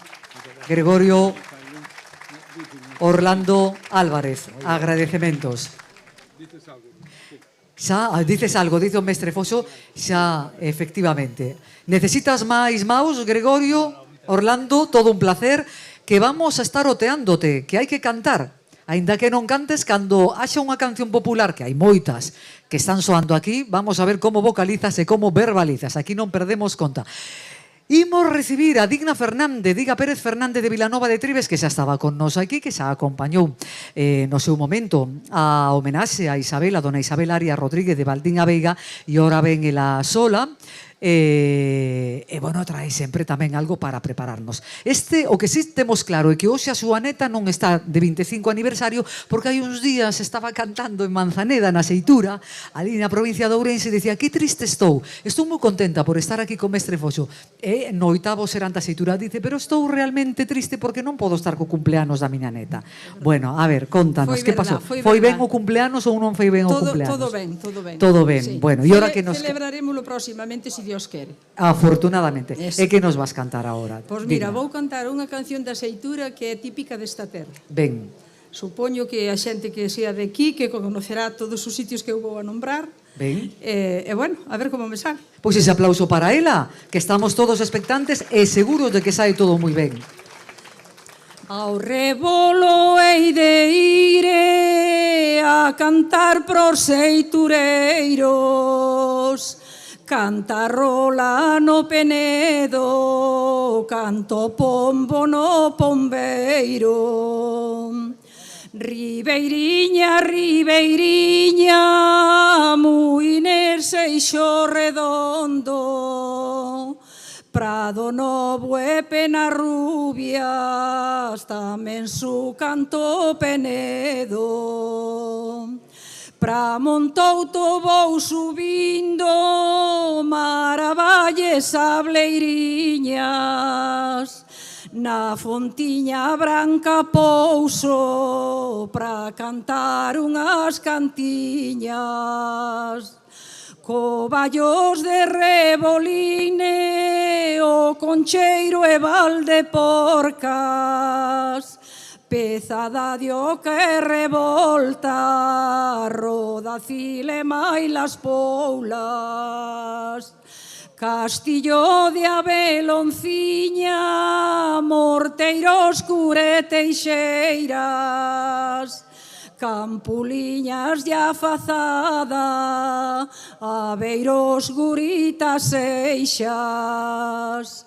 Gregorio Orlando Álvarez, agradecementos. Xa, dices algo, dice o mestre Foxo, xa, efectivamente. Necesitas máis maus, Gregorio, Orlando, todo un placer, que vamos a estar oteándote, que hai que cantar. Aínda que non cantes, cando haxa unha canción popular, que hai moitas que están soando aquí, vamos a ver como vocalizas e como verbalizas. Aquí non perdemos conta. Imos recibir a Diga Pérez Fernández de Vilanova de Trives, que xa estaba con nos aquí, que xa acompañou no seu momento a homenaxe a Isabel, a dona Isabel Arias Rodríguez de Valdín a Veiga, e ora ven ela sola. E bueno, trae sempre tamén algo para prepararnos. O que sí temos claro é que hoxe a súa neta non está de 25 aniversario, porque hai uns días estaba cantando en Manzaneda, na Seitura, ali na provincia de Ourense, e dicía, que triste estou moi contenta por estar aquí con mestre Foxo. E no 8º Seranta Seitura dice, pero estou realmente triste porque non podo estar co cumpleanos da miña neta. Bueno, a ver, contanos, que pasou? Foi ben o cumpleanos ou non foi ben o cumpleanos? Todo ben, todo ben. Todo ben, bueno, e ora que nos... Celebraremoslo próximamente, se Dios quere. Afortunadamente. E que nos vas cantar agora? Pois mira, vou cantar unha canción da Seitura que é típica desta terra. Ben. Supoño que a xente que sea de aquí, que conocerá todos os sitios que eu vou a nombrar. Ben. E bueno, a ver como me sale. Pois ese aplauso para ela, que estamos todos expectantes e seguros de que sae todo moi ben. Ao rebolo hei de ire a cantar pros seitureiros. Canta rola no Penedo, canto pombo no pombeiro. Ribeiriña, ribeiriña, muiner seixo redondo. Prado novo e pena rubias, tamén su canto Penedo. Pra Montouto vou subindo, maravalles sableiriñas. Na fontiña branca pouso, pra cantar unhas cantiñas. Coballos de reboline, o concheiro e Valdeporcas. Pezada de oca e revolta, Rodacil e Mailas Poulas. Castillo de Abelonciña, Morteiros Cure Teixeiras. Campuliñas de Afazada, Aveiros Guritas Seixas.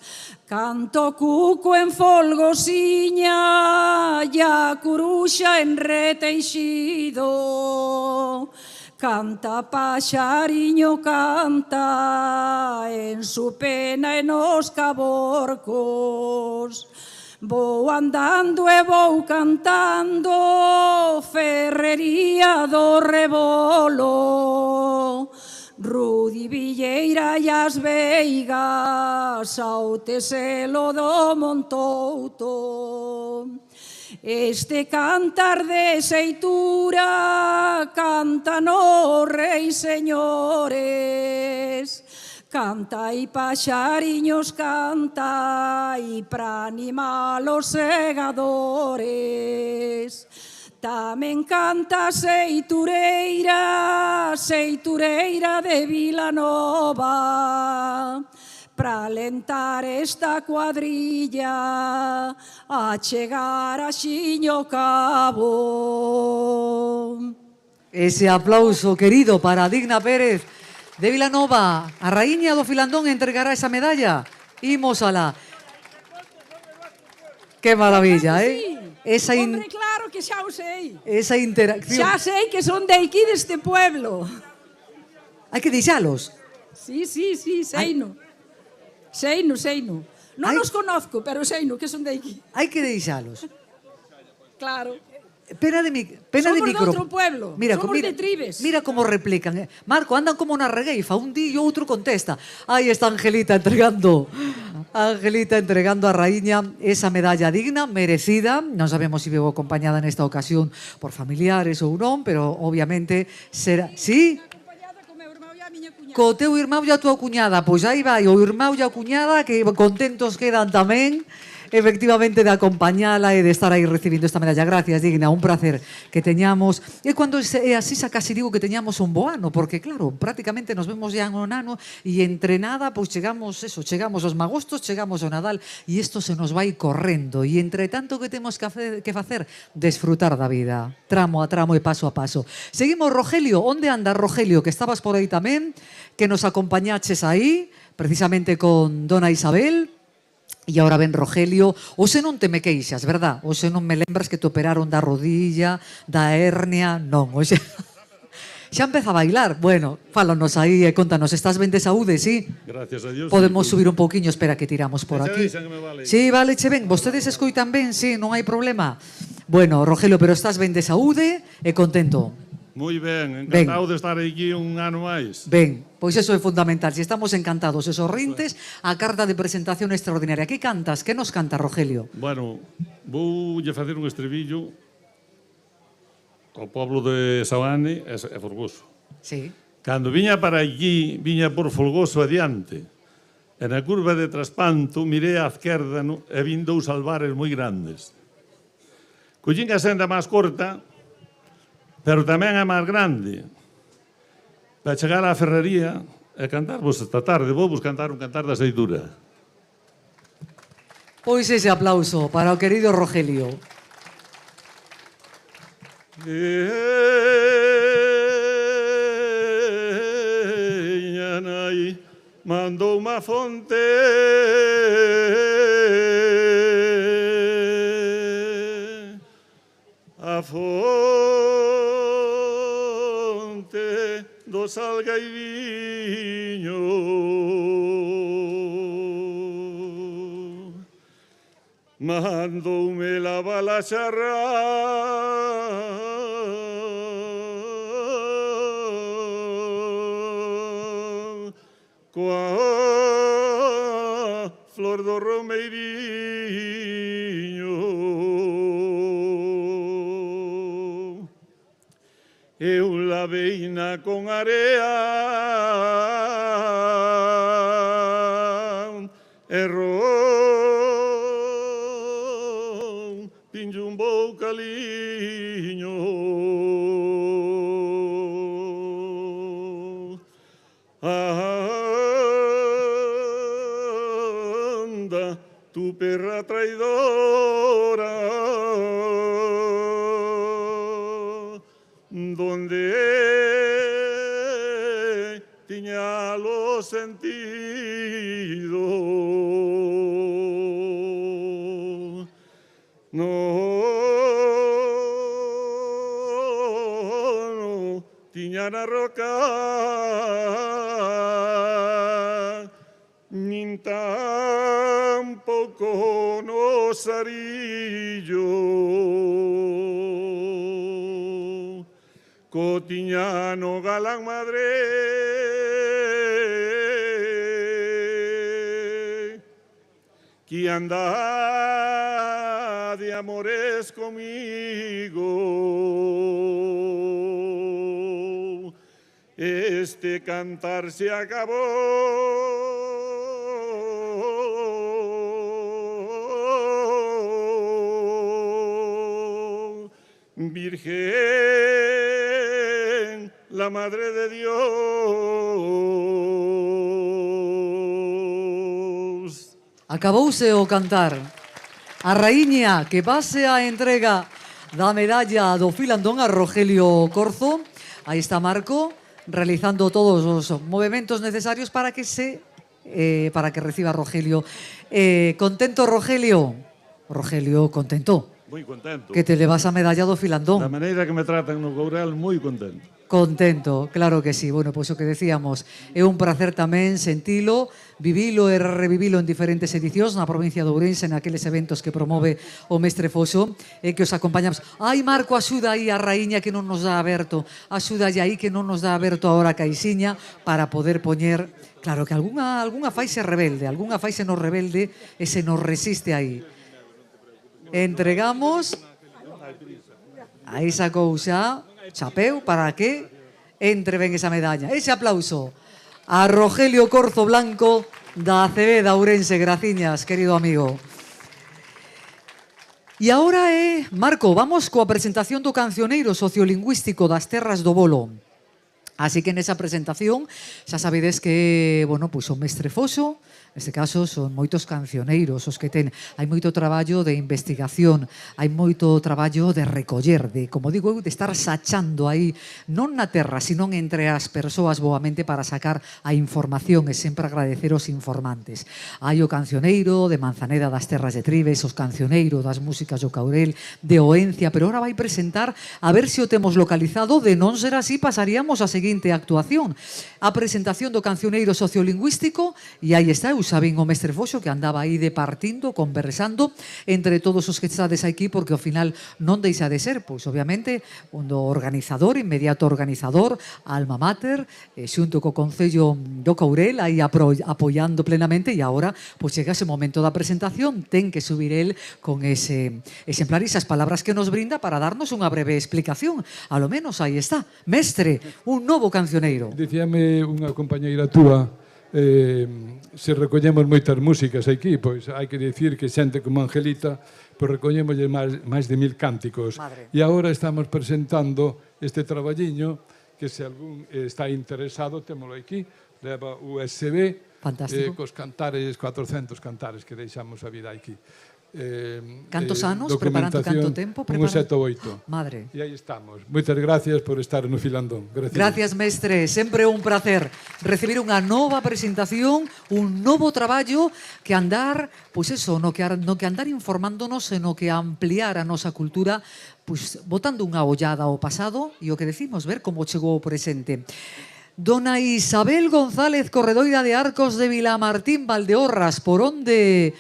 Canto cuco en Folgosiña, e a curuxa en Reteixido. Canta paxariño, canta en su pena e nos caborcos. Vou andando e vou cantando, Ferrería do Rebolo. Rudi Villeira e as Veigas, ao Teselo do Montouto. Este cantar de Seitura canta no rei señores. Canta e paxariños canta e pra animar os segadores. Tamén canta Seitureira, Seitureira de Vilanova, pra alentar esta cuadrilla a chegar a Xiño Cabo. Ese aplauso querido para Digna Pérez de Vilanova. A raíña do Filandón entregará esa medalla. Imos alá. Que maravilla, eh? Hombre, claro que xa o sei. Esa interacción. Xa sei que son de aquí deste pueblo. Hai que deixalos. Sí, seino. Seino. Non os conozco, pero seino que son de aquí. Hai que deixalos. Claro. Pena de Somos micro. de outro pueblo, somos de Tribes. Mira como replican. Marco, andan como na regueifa, un día e outro contesta. Aí está Angelita entregando a raíña esa medalla digna, merecida. Non sabemos se veo acompañada nesta ocasión por familiares ou non, pero obviamente será... Sí? Co teu irmão e a tua cuñada. Pois aí vai o irmão e a cuñada que contentos quedan tamén, efectivamente, de acompañala e de estar aí recibindo esta medalla. Gracias, Digna, un placer que teñamos. E cando é así, xa casi digo que teñamos un bo ano, porque claro, prácticamente nos vemos ya un ano e entre nada, pois chegamos aos magostos, chegamos ao Nadal e isto se nos vai correndo. E entre tanto que temos que facer, desfrutar da vida, tramo a tramo e paso a paso. Seguimos, Rogelio. Onde anda, Rogelio? Que estabas por aí tamén, que nos acompañaches aí, precisamente con Dona Isabel. E agora ven Rogelio, hoxe non te me queixas, verdad? Hoxe non me lembras que te operaron da rodilla, da hernia, non, hoxe... Xa empeza a bailar, bueno, fálanos aí e contanos, estás ben de saúde, sí? Gracias a Dios. Podemos subir un pouquiño, espera que tiramos por aquí. Vale. Sí, vale, che ben, vostedes escoitan ben, sí, non hai problema. Bueno, Rogelio, pero estás ben de saúde e contento? Moi ben, encantado de estar aquí un ano máis. Ben, pois eso é fundamental. Si estamos encantados e sorrintes, a carta de presentación extraordinaria. Que cantas? Que nos canta, Rogelio? Bueno, voulle facer un estribillo ao pobo de Saoane e Forgoso. Sí. Cando viña para aquí, viña por Folgoso adiante. E na curva de Traspanto mirei á esquerda e vin 2 albares moi grandes. Collín a senda máis corta, pero tamén a máis grande. Para chegar á ferrería e cantarvos esta tarde, vou vos cantar un cantar da Seitura. Pois ese aplauso para o querido Rogelio. Mandou unha fonte a fonte do Salgaidiño mandoume lavar a charra coa flor do romeiriño. Eu laveina con area e pincho un bocaliño. Tu perra traidora, donde tiña lo sentido, no tiña na roca, nin tampoco no sarillo, cotiñano galán madre, que anda de amores conmigo. Este cantar se acabó. Virgen, la Madre de Dios. Acabouse o cantar. A raíña que pase a entrega da medalla do filandón a Rogelio Corzo. Aí está Marco, realizando todos os movimentos necesarios para que reciba Rogelio. Contento, Rogelio? Rogelio, contento. Moi contento. Que te levas a medalla do filandón. Da maneira que me tratan no Courel, moi contento. Contento, claro que sí. Bueno, pois o que decíamos, é un prazer tamén sentilo, vivilo e revivilo en diferentes edicións na provincia de Ourense, naqueles eventos que promove o mestre Foxo, e que os acompañamos. Ai, Marco, axuda aí a raíña que non nos dá aberto, axuda aí que non nos dá aberto agora a caixiña para poder poñer, claro que algunha faise rebelde, algunha faise nos rebelde e se nos resiste aí. Entregamos a esa cousa, chapeu, para que entre ben esa medalla. Ese aplauso a Rogelio Corzo Blanco da ACB da Ourense. Graciñas, querido amigo. E agora Marco, vamos coa presentación do cancioneiro sociolingüístico das Terras do Bolo. Así que nesa presentación xa sabedes que, bueno, pois o mestre Foxo, neste caso son moitos cancioneiros os que ten. Hai moito traballo de investigación, hai moito traballo de recoller, de, como digo eu, de estar sachando aí, non na terra, sino entre as persoas boamente para sacar a información e sempre agradecer os informantes. Hai o cancioneiro de Manzaneda das Terras de Tribes, os cancioneiros das músicas do Caurel, de Oencia, pero ahora vai presentar, a ver se o temos localizado, de non ser así pasaríamos a seguinte actuación. A presentación do cancioneiro sociolingüístico, e aí está, eu eu sabín o mestre Foxo que andaba aí departindo, conversando entre todos os que estades aquí, porque ao final non deixa de ser, pois obviamente, un do organizador, inmediato organizador, Alma Mater, xunto co Concello do Courel, aí apoiando plenamente, e agora, pois chega ese momento da presentación, ten que subir el con ese exemplar e esas palabras que nos brinda para darnos unha breve explicación. A lo menos aí está. Mestre, un novo cancioneiro. Dicíame unha compañeira túa, se recollemos moitas músicas aquí, pois hai que dicir que xente como Angelita, pois recollemos máis de 1000 cánticos. Madre. E agora estamos presentando este traballiño que se algún está interesado, témolo aquí, leva USB, cos cantares, 400 cantares que deixamos a vida aquí. Cantos anos preparando, canto tempo preparando? 7 ou 8. Madre. E aí estamos. Moitas gracias por estar no Filandón. Gracias, mestre. Sempre un placer recibir unha nova presentación, un novo traballo que andar, pois eso, no que andar informándonos e no que ampliar a nosa cultura, pois botando unha ollada ao pasado e o que decimos, ver como chegou o presente. Dona Isabel González Corredoira de Arcos de Vilamartín, Valdeorras, por onde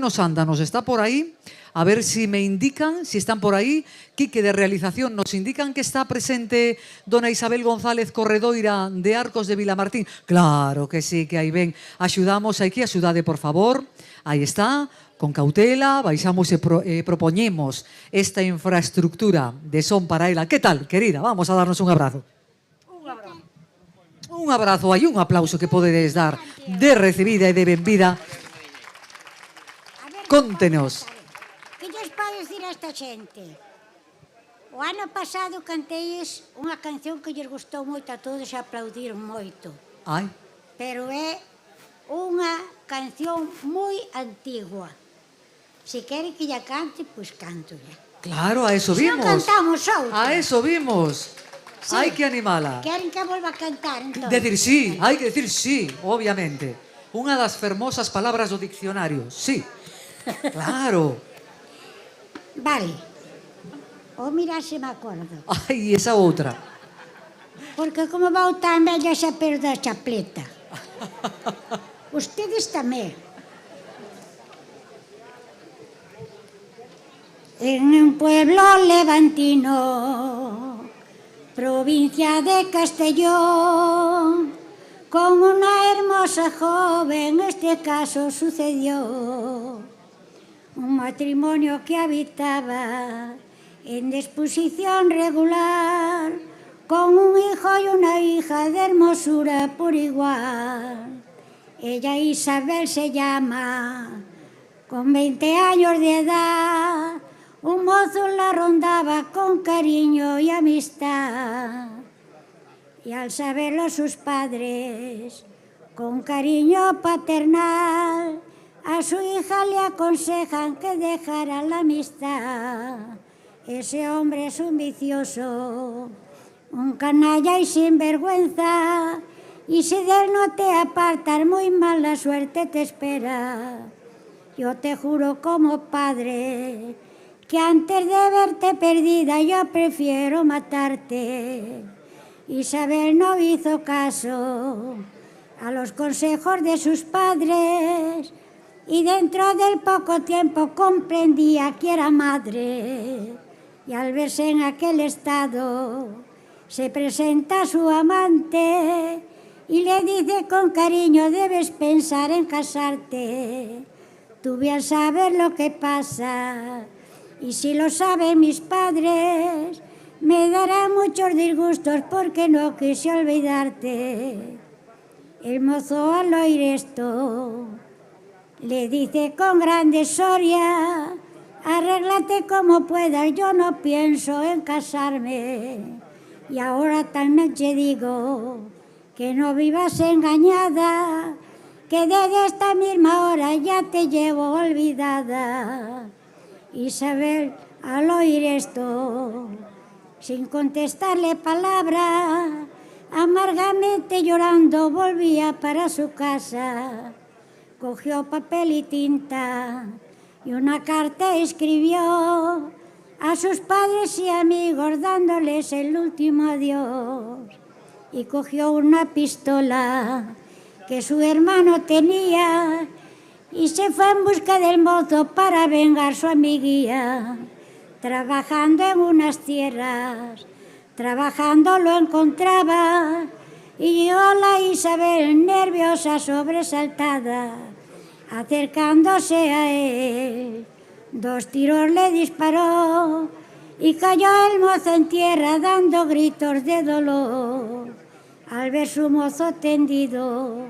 nos anda? Nos está por aí? A ver si me indican, si están por aí. Quique de Realización, nos indican que está presente dona Isabel González Corredoira de Arcos de Vilamartín. Claro que sí, que aí ven. Axudamos aquí, axudade, por favor. Aí está. Con cautela, baixamos e propoñemos esta infraestructura de son para ela. Que tal, querida? Vamos a darnos un abrazo. Un abrazo e un aplauso que podedes dar de recibida e de benvida. Contenos. Que lles pode dicir a esta xente? O ano pasado canteis unha canción que lles gustou moito a todos e aplaudiron moito. Ai. Pero é unha canción moi antigua. Se quere que lla cante, pois canto ya. Claro, a eso vimos. Non cantamos outra. A eso vimos. Sí. Hai que animala. Queren que volva a cantar, entón? Decir sí, hai que decir sí, obviamente. Unha das fermosas palabras do diccionario, sí. Claro. Vale. O mira se me acordo. Ai, esa outra. Porque como vou tan bella xa perdo a chapleta. Ustedes tamén. En un pueblo levantino, provincia de Castellón, con una hermosa joven este caso sucedió. Un matrimonio que habitaba en disposición regular, con un hijo y una hija de hermosura por igual. Ella Isabel se llama, con 20 años de edad, un mozo la rondaba con cariño y amistad. Y al saberlo sus padres, con cariño paternal, a su hija le aconsejan que dejara la amistad. Ese hombre es un vicioso, un canalla y sinvergüenza, y si de él no te apartas, muy mala suerte te espera. Yo te juro como padre, que antes de verte perdida yo prefiero matarte. Isabel no hizo caso a los consejos de sus padres y dentro del poco tiempo comprendía que era madre. Y al verse en aquel estado se presenta a su amante y le dice con cariño: debes pensar en casarte. Tú bien sabes lo que pasa. Y si lo saben mis padres, me dará muchos disgustos porque no quise olvidarte. El mozo al oír esto le dice con gran desoria: arréglate como puedas, yo no pienso en casarme. Y ahora también te digo que no vivas engañada, que desde esta misma hora ya te llevo olvidada. Isabel, al oír esto, sin contestarle palabra, amargamente llorando volvía para su casa. Cogió papel y tinta y una carta escribió a sus padres y amigos dándoles el último adiós. Y cogió una pistola que su hermano tenía y se fue en busca del mozo para vengar su amiguía. Trabajando en unas tierras, trabajando lo encontraba y yo la Isabel nerviosa, sobresaltada, acercándose a él, 2 tiros le disparó y cayó el mozo en tierra dando gritos de dolor. Al ver su mozo tendido,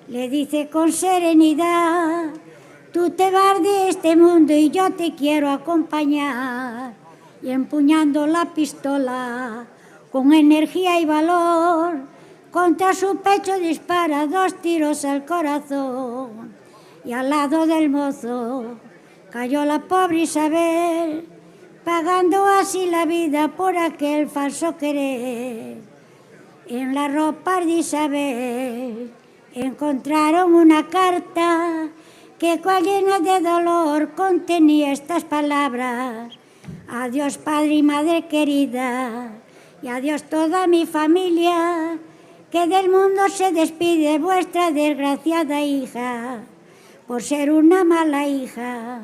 le dice con serenidad: tú te vas de este mundo y yo te quiero acompañar. Y empuñando la pistola, con energía y valor, contra su pecho dispara 2 tiros al corazón. Y al lado del mozo cayó la pobre Isabel, pagando así la vida por aquel falso querer. En la ropa de Isabel encontraron una carta que, cual llena de dolor, contenía estas palabras: adiós padre y madre querida, y adiós toda mi familia, que del mundo se despide vuestra desgraciada hija. Por ser una mala hija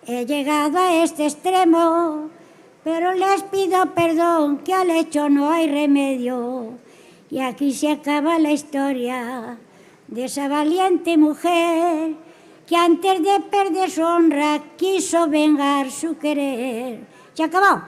he llegado a este extremo, pero les pido perdón, que al hecho no hay remedio. Y aquí se acaba la historia de esa valiente mujer que antes de perder su honra quiso vengar su querer. Se acabou.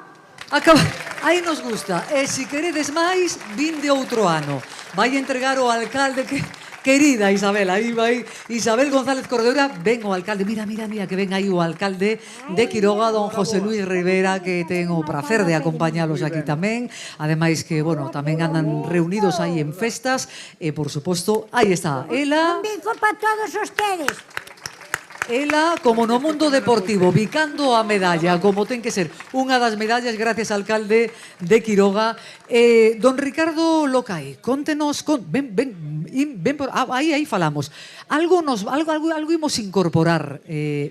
Aí nos gusta. E se queredes máis, vinde outro ano. Vai entregar o alcalde que... Querida Isabel, aí vai Isabel González Corredora. Ven o alcalde, mira, que ven aí o alcalde de Quiroga, don José Luis Rivera, que ten o prazer de acompañalos aquí tamén. Ademais que, bueno, tamén andan reunidos aí en festas. E, por suposto, aí está ela. Un bico para todos ustedes. Ela, como no mundo deportivo, bicando a medalla, como ten que ser unha das medallas, gracias al alcalde de Quiroga. Don Ricardo Locai, contenos, aí falamos. Algo imos incorporar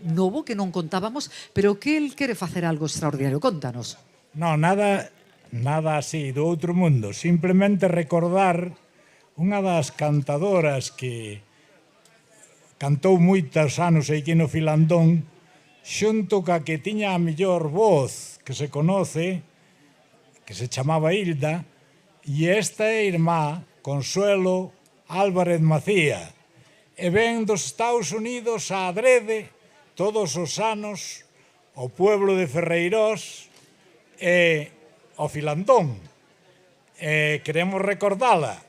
novo que non contábamos, pero que el quere facer algo extraordinario. Contanos. No, nada así do outro mundo. Simplemente recordar unha das cantadoras que cantou moitos anos aquí no Filandón, xunto ca que tiña a mellor voz que se conoce, que se chamaba Hilda, e esta é irmá Consuelo Álvarez Macía, e ven dos Estados Unidos a adrede todos os anos ao pueblo de Ferreirós e ao Filandón. Queremos recordala,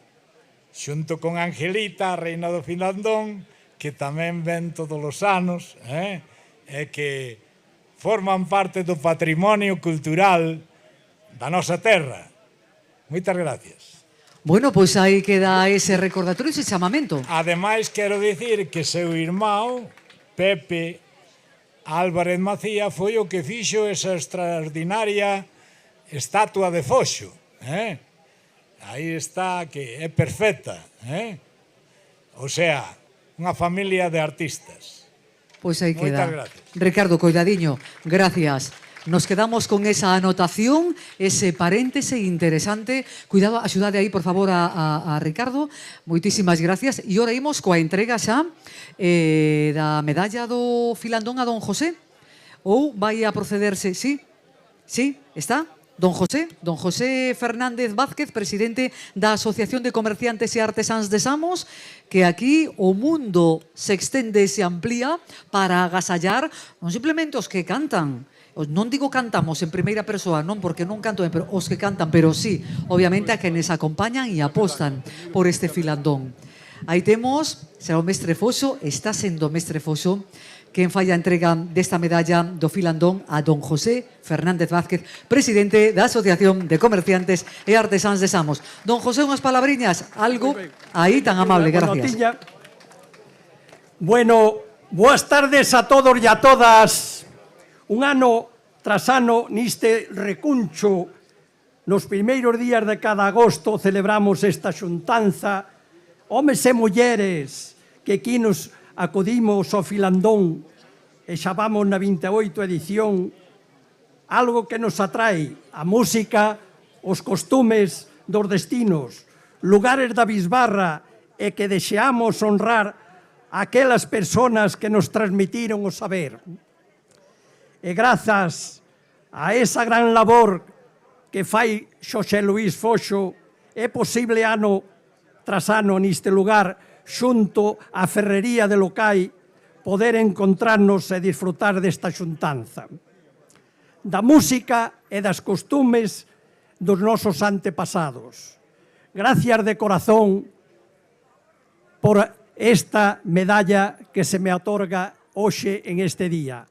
xunto con Angelita, a reina do Filandón, que tamén ven todos os anos, e que forman parte do patrimonio cultural da nosa terra. Moitas gracias. Bueno, pois aí queda ese recordatorio, ese chamamento. Ademais, quero dicir que seu irmão, Pepe Álvarez Macía, foi o que fixo esa extraordinaria estatua de Foxo. Aí está, que é perfecta. O sea, unha familia de artistas. Pois aí queda. Moitas gracias. Ricardo, coidadiño, gracias. Nos quedamos con esa anotación, ese paréntese interesante. Cuidado, axudade aí, por favor, a Ricardo. Moitísimas gracias. E ora imos coa entrega xa da medalla do Filandón a don José. Ou vai a procederse, sí? Sí, está? Don José Fernández Vázquez, presidente da Asociación de Comerciantes e Artesáns de Samos, que aquí o mundo se extende e se amplía para agasallar non simplemente os que cantan. Non digo cantamos en primeira persoa, non porque non canto ben, pero os que cantan, pero sí, obviamente a quenes acompañan e apostan por este Filandón. Aí temos, será o mestre Foxo, está sendo o mestre Foxo, quen fai a entrega desta medalla do Filandón a don José Fernández Vázquez, presidente da Asociación de Comerciantes e Artesáns de Samos. Don José, unhas palabriñas, algo aí tan amable, gracias. Bueno, boas tardes a todos e a todas. Un ano tras ano niste recuncho, nos primeiros días de cada agosto celebramos esta xuntanza, homes e mulleres, que aquí nos acudimos ao Filandón e xa vamos na 28 edición, algo que nos atrae, a música, os costumes dos destinos, lugares da bisbarra e que deseamos honrar aquelas persoas que nos transmitiron o saber. E grazas a esa gran labor que fai Xosé Luís Foxo, é posible ano tras ano neste lugar, xunto á Ferrería de Locai, poder encontrarnos e disfrutar desta xuntanza. Da música e das costumes dos nosos antepasados. Gracias de corazón por esta medalla que se me otorga hoxe en este día.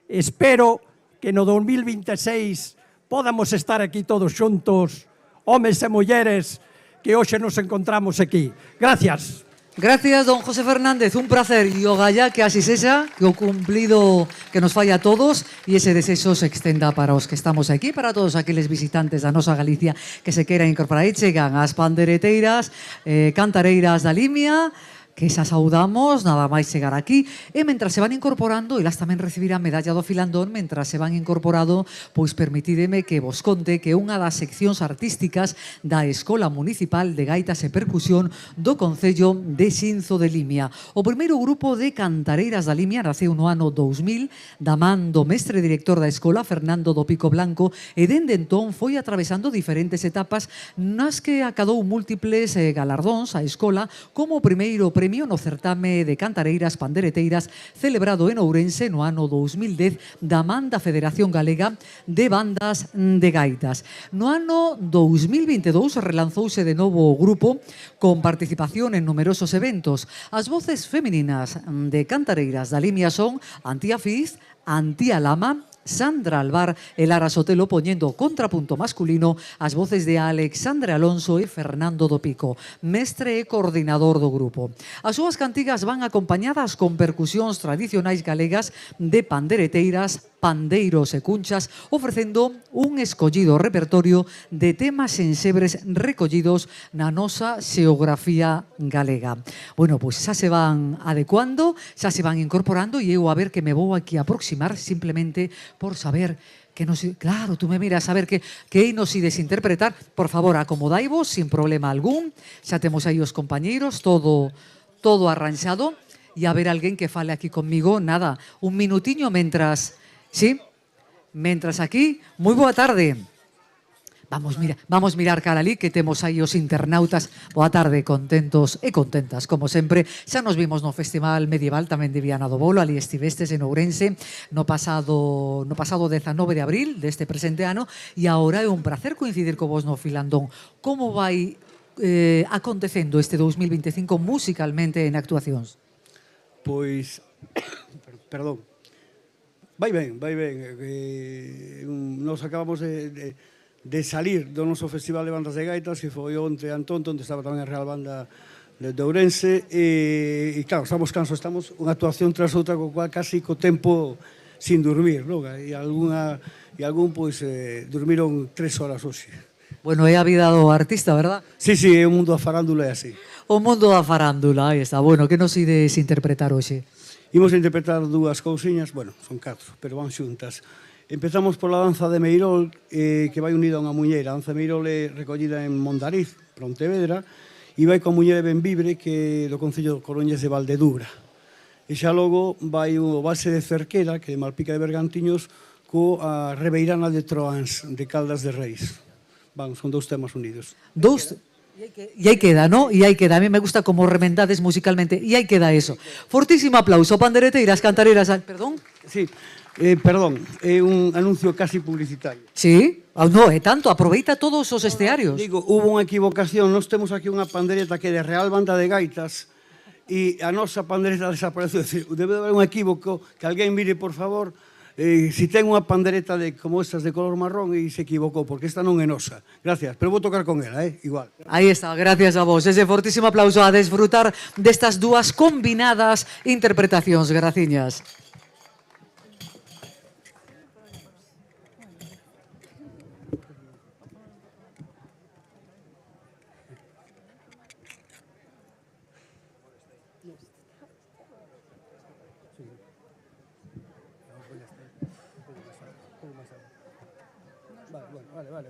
Espero que no 2026 podamos estar aquí todos xuntos, homes e mulleres, que hoxe nos encontramos aquí. Gracias. Gracias, don José Fernández, un placer. Y ogallá que así sexa, que o cumplido que nos falla a todos e ese desexo se extenda para os que estamos aquí, para todos aqueles visitantes da nosa Galicia que se queiran incorporar. E chegan as pandereteiras, cantareiras da Limia, que xa saudamos, nada máis chegar aquí, e mentras se van incorporando, elas tamén recibirán medalla do Filandón, mentras se van incorporando, pois permitídeme que vos conte que unha das seccións artísticas da Escola Municipal de Gaitas e Percusión do Concello de Xinzo de Limia. O primeiro grupo de cantareiras da Limia naceu no ano 2000, da man do mestre director da escola, Fernando do Pico Blanco, e dende entón foi atravesando diferentes etapas nas que acadou múltiples galardóns a escola, como o primeiro premio no certame de cantareiras pandereteiras celebrado en Ourense no ano 2010 da man da Federación Galega de Bandas de Gaitas. No ano 2022 relanzouse de novo o grupo con participación en numerosos eventos. As voces femininas de cantareiras da Limia son Antía Fiz, Antía Lama, Sandra Alvar e Lara Sotelo, poñendo contrapunto masculino as voces de Alexandre Alonso e Fernando do Pico, mestre e coordinador do grupo. As súas cantigas van acompañadas con percusións tradicionais galegas de pandereteiras, pandeiros e cunchas, ofrecendo un escollido repertorio de temas sensebres recollidos na nosa xeografía galega. Bueno, pois xa se van adecuando, xa se van incorporando e eu a ver que me vou aquí a aproximar simplemente por saber que nos... Claro, tú me miras a ver que nos ides interpretar. Por favor, acomodaivos sin problema algún. Xa temos aí os compañeiros, todo arranxado. E a ver alguén que fale aquí conmigo. Nada, un minutiño mentras... Sí, mentras aquí. Moi boa tarde. Vamos mirar cara ali, que temos aí os internautas. Boa tarde, contentos e contentas, como sempre. Xa nos vimos no Festival Medieval tamén de Viana do Bolo, ali estivestes en Ourense no pasado 19 de abril deste presente ano, e agora é un placer coincidir co vos no Filandón. Como vai acontecendo este 2025 musicalmente en actuacións? Pois, perdón, vai ben. Nos acabamos de salir do noso Festival de Bandas de Gaitas, que foi onte Antón, onde estaba tamén a Real Banda de Ourense, e claro, estamos cansos, estamos unha actuación tras outra, co cual casi co tempo sin dormir, non? E algún, pois, dormiron 3 horas hoxe. Bueno, é a vida do artista, verdad? Sí, é o mundo da farándula, é así. O mundo da farándula, aí está. Bueno, que nos ides interpretar hoxe? Imos a interpretar 2 cousiñas, bueno, son 4, pero van xuntas. Empezamos pola danza de Meirol, que vai unida a unha muñeira. A danza de Meirol é recollida en Mondariz, Pontevedra, e vai coa muñeira de Benvibre, que é do Concello de Coroñas de Valdedubra. E xa logo vai o Valse de Cerquera, que é de Malpica de Bergantiños, coa Rebeirana de Troans, de Caldas de Reis. Son 2 temas unidos. E aí queda, ¿no? E aí queda. A mí me gusta como remendades musicalmente. E aí queda eso. Fortísimo aplauso. Pandereteiras, cantareiras... Perdón? Sí. Perdón, é un anuncio casi publicitario. Sí? No, é tanto, aproveita todos os estearios. Digo, hubo unha equivocación, nós temos aquí unha pandereta que é de Real Banda de Gaitas e a nosa pandereta desapareceu. Debe haber un equívoco, que alguén mire, por favor, si ten unha pandereta como estas de color marrón e se equivocou, porque esta non é nosa. Gracias, pero vou tocar con ela, igual. Aí está, gracias a vos. Ese fortísimo aplauso a desfrutar destas 2 combinadas interpretacións. Graciñas. Vale.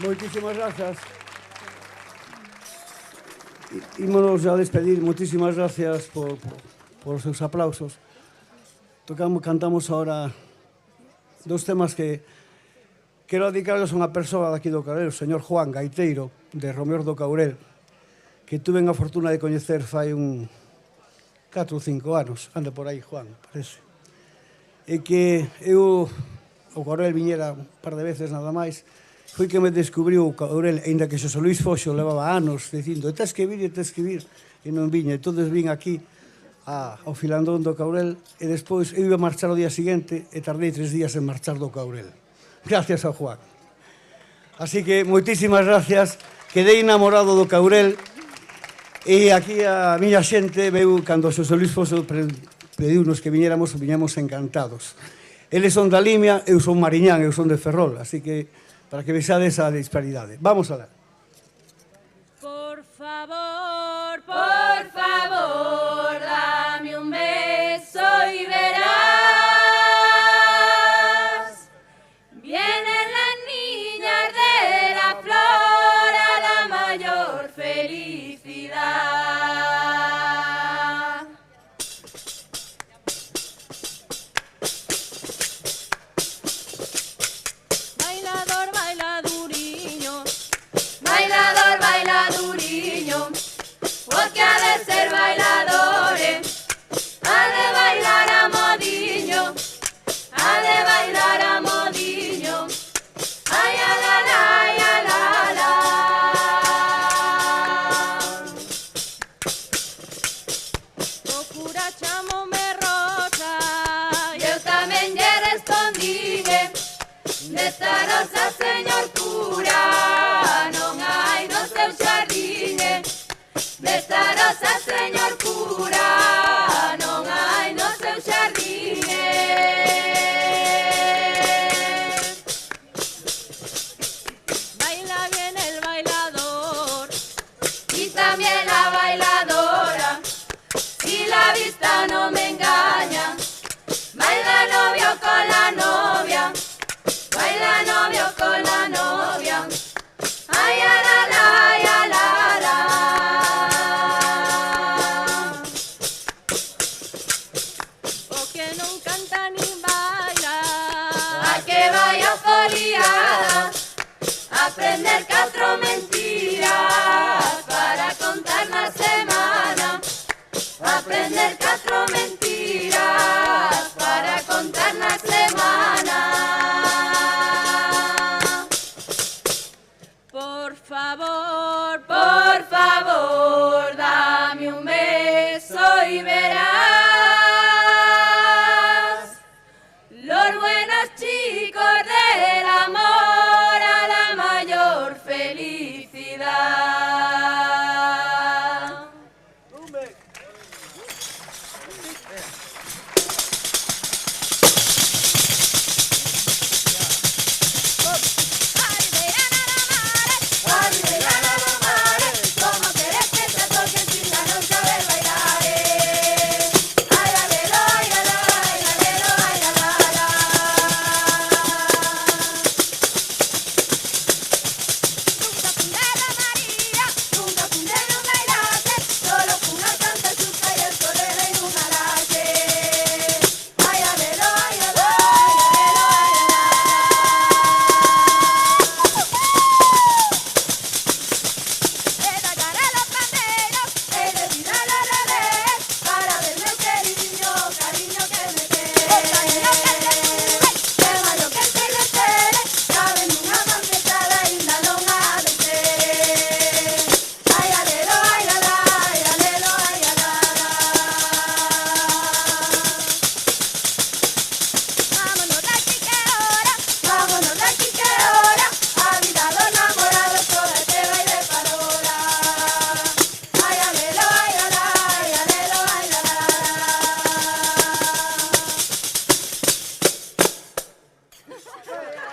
Moitísimas grazas. Ímonos a despedir. Moitísimas gracias por os seus aplausos. Cantamos ahora dos temas que quero dedicarlos a unha persoa daqui do Caurel, o señor Juan Gaiteiro, de Romeo do Caurel, que tuve a fortuna de coñecer fai 4 ou 5 anos. Anda por aí, Juan, parece. E que eu, o Caurel viñera un par de veces nada máis, foi que me descubriu o Caurel, ainda que Xosé Luis Foxo levaba anos dicindo tes que vir, e non viña. Entonces vin aquí ao filandón do Caurel e despois eu iba a marchar o día seguinte e tardei 3 días en marchar do Caurel. Gracias a Juan. Así que moitísimas gracias. Quedei enamorado do Caurel e aquí a miña xente veu cando Xosé Luis Foxo pediunos que viñamos encantados. Eles son da Limia, eu son mariñán, eu son de Ferrol, así que para que vexades a disparidade. Vamos alá. Por favor, dame un beso y verás. Vienen las niñas de la flor a la mayor felicidad. Bailador, bailaduriño, porque ha de ser bailadores, ha de bailar a modiño, ha de bailar a modiño, ay, a la, ay, a la, la. O cura chamome Rosa, eu tamén lle respondín, desta rosa, señor cura, non hai no seu xardine. Desta rosa, señor cura, non hai no seu xardine. Baila bien el bailador y también la bailadora, si la vista no me engaña. Baila novio con la novia, baila novio con la novia, ay, a la, ay, a la, la. O que non canta ni baila, a que vaya foliada, aprender 4 mentiras para contar la semana, aprender 4 mentiras para contar la semana. Por favor, dame un beso y verás los buenos chicos del amor a la mayor felicidad.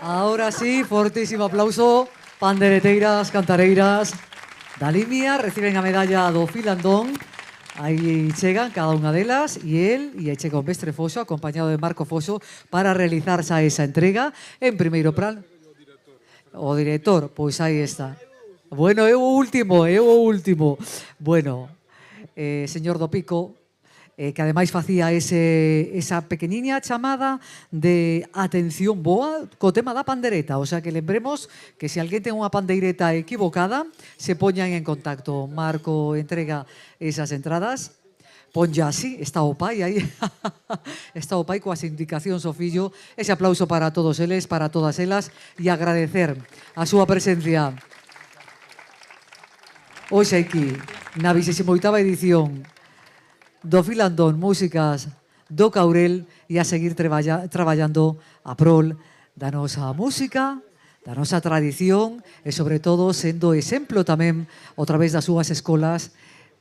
Ahora sí, fortísimo aplauso. Pandereteiras, cantareiras da Limia reciben a medalla do Filandón. Aí chegan cada unha delas e aí chega o mestre Foxo acompañado de Marco Foxo para realizarse esa entrega en primeiro plano. O director, pois aí está. Bueno, é o último. Bueno, señor do Pico, que ademais facía esa pequeniña chamada de atención boa co tema da pandereta, o sea que lembremos que se alguén ten unha pandeireta equivocada, se poñan en contacto. Marco entrega esas entradas. Ponlle así, está o pai aí, está o pai coas indicacións o fillo. Ese aplauso para todos eles, para todas elas, e agradecer a súa presencia hoxe aquí, na 28ª edición do Filandón Músicas do Caurel, e a seguir traballando a prol da nosa música, da nosa tradición, e sobre todo sendo exemplo tamén, a través das súas escolas,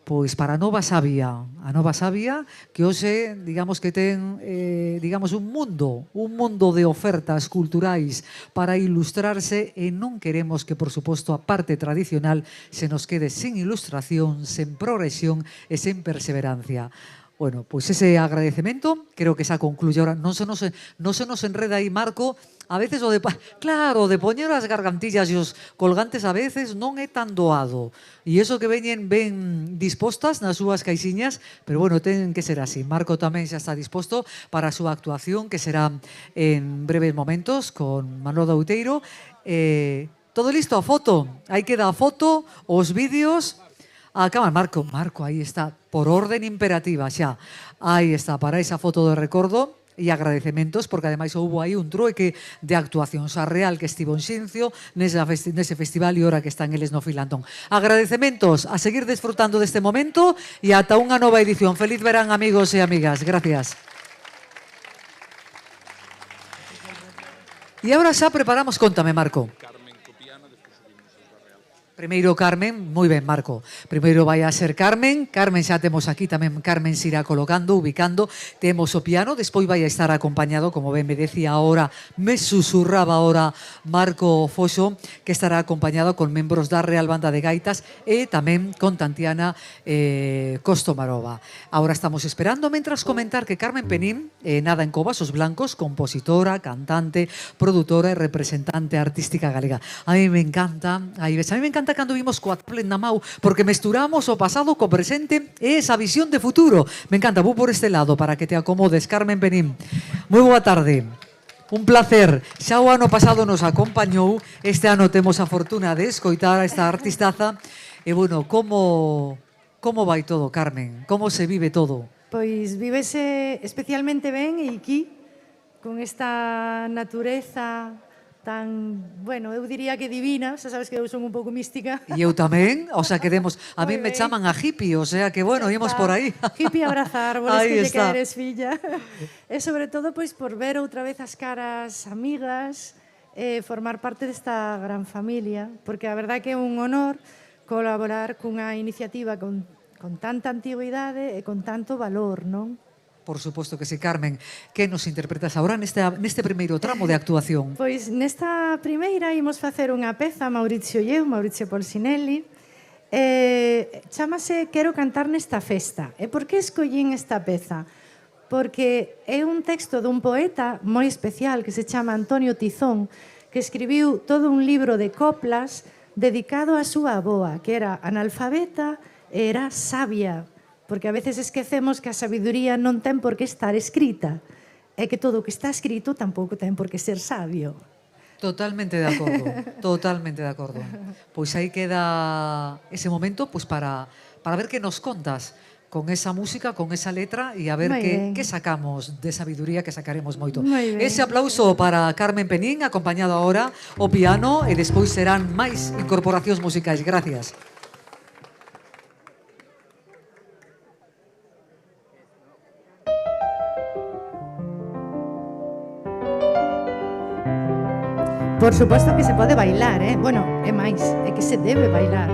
pois para a Nova Sabia, que hoxe, digamos que ten digamos un mundo de ofertas culturais para ilustrarse, e non queremos que, por suposto, a parte tradicional se nos quede sin ilustración, sen progresión e sen perseverancia. Bueno, pois ese agradecemento creo que xa concluye ahora. Non se nos enreda aí, Marco. A veces claro, de poñer as gargantillas e os colgantes a veces non é tan doado. E iso que veñen ben dispostas nas súas caixiñas, pero bueno, ten que ser así. Marco tamén xa está disposto para a súa actuación, que será en breves momentos con Manolo Outeiro. Todo listo, a foto. Aí queda a foto, os vídeos. Acaba Marco, aí está, por orden imperativa xa. Aí está, para esa foto de recordo. E agradecementos, porque ademais houve aí un trueque de actuacións. A Real, que estivo en Xincio nese festival, e ora que están eles no Filandón. Agradecementos, a seguir desfrutando deste momento, e ata unha nova edición. Feliz verán, amigos e amigas. Gracias. E agora xa preparamos, contame, Marco. Primeiro Carmen, moi ben, Marco. Primeiro vai a ser Carmen xa temos aquí tamén. Carmen se irá colocando, ubicando. Temos o piano, despois vai a estar acompañado, como ben me decía ahora, me susurraba ahora Marco Foxo, que estará acompañado con membros da Real Banda de Gaitas e tamén con Tantiana Kostomarova. Ahora estamos esperando, mentras comentar que Carmen Penín, nada en Cobas os Blancos, compositora, cantante, produtora e representante artística galega. A mí me encanta, cando vimos coa tablet na mau, porque mesturamos o pasado co presente e esa visión de futuro. Me encanta, vou por este lado para que te acomodes, Carmen Penín. Moi boa tarde. Un placer. Xa o ano pasado nos acompañou, este ano temos a fortuna de escoitar a esta artistaza. E bueno, como vai todo, Carmen? Como se vive todo? Pois vívese especialmente ben e aquí, con esta natureza tan, bueno, eu diría que divina, xa sabes que eu son un pouco mística. E eu tamén, o sea, que demos, a mí me chaman a hippie, o sea, que bueno, íamos por aí. Hippie abraza árboles, que lle queres, filla. E sobre todo, pois, por ver outra vez as caras amigas, formar parte desta gran familia, porque a verdade que é un honor colaborar cunha iniciativa con tanta antigüidade e con tanto valor, non? Por suposto que sí, Carmen. Que nos interpretas agora neste primeiro tramo de actuación? Pois nesta primeira imos facer unha peza, Maurizio Polsinelli, chamase Quero cantar nesta festa. E por que escollín esta peza? Porque é un texto dun poeta moi especial que se chama Antonio Tizón, que escribiu todo un libro de coplas dedicado á súa avoa, que era analfabeta e era sabia, porque a veces esquecemos que a sabiduría non ten por que estar escrita, e que todo o que está escrito tampouco ten por que ser sabio. Totalmente de acordo, totalmente de acordo. Pois aí queda ese momento pois para ver que nos contas con esa música, con esa letra, e a ver que sacamos de sabiduría, que sacaremos moito. Ese aplauso para Carmen Penín, acompañado agora o piano, e despois serán máis incorporacións musicais. Gracias. Por suposto que se pode bailar, Bueno, é máis, é que se debe bailar.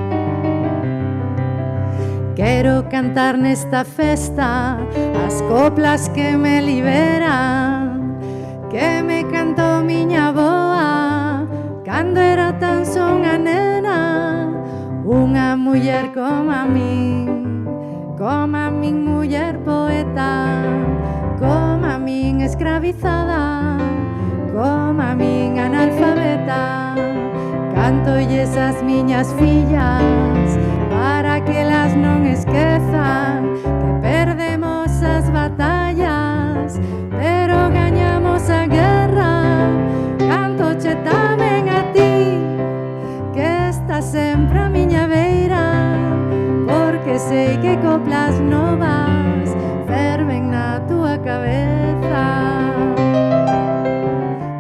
Quero cantar nesta festa as coplas que me liberan, que me cantou miña avoa cando era tan só unha nena, unha muller como a min muller poeta, como a min escravizada, como a min analfabeta, Cantolle esas miñas fillas para que las non esquezan que perdemos as batallas pero gañamos a guerra. Cantoche tamén a ti que estás sempre a miña beira, porque sei que coplas novas ferven na túa cabeza.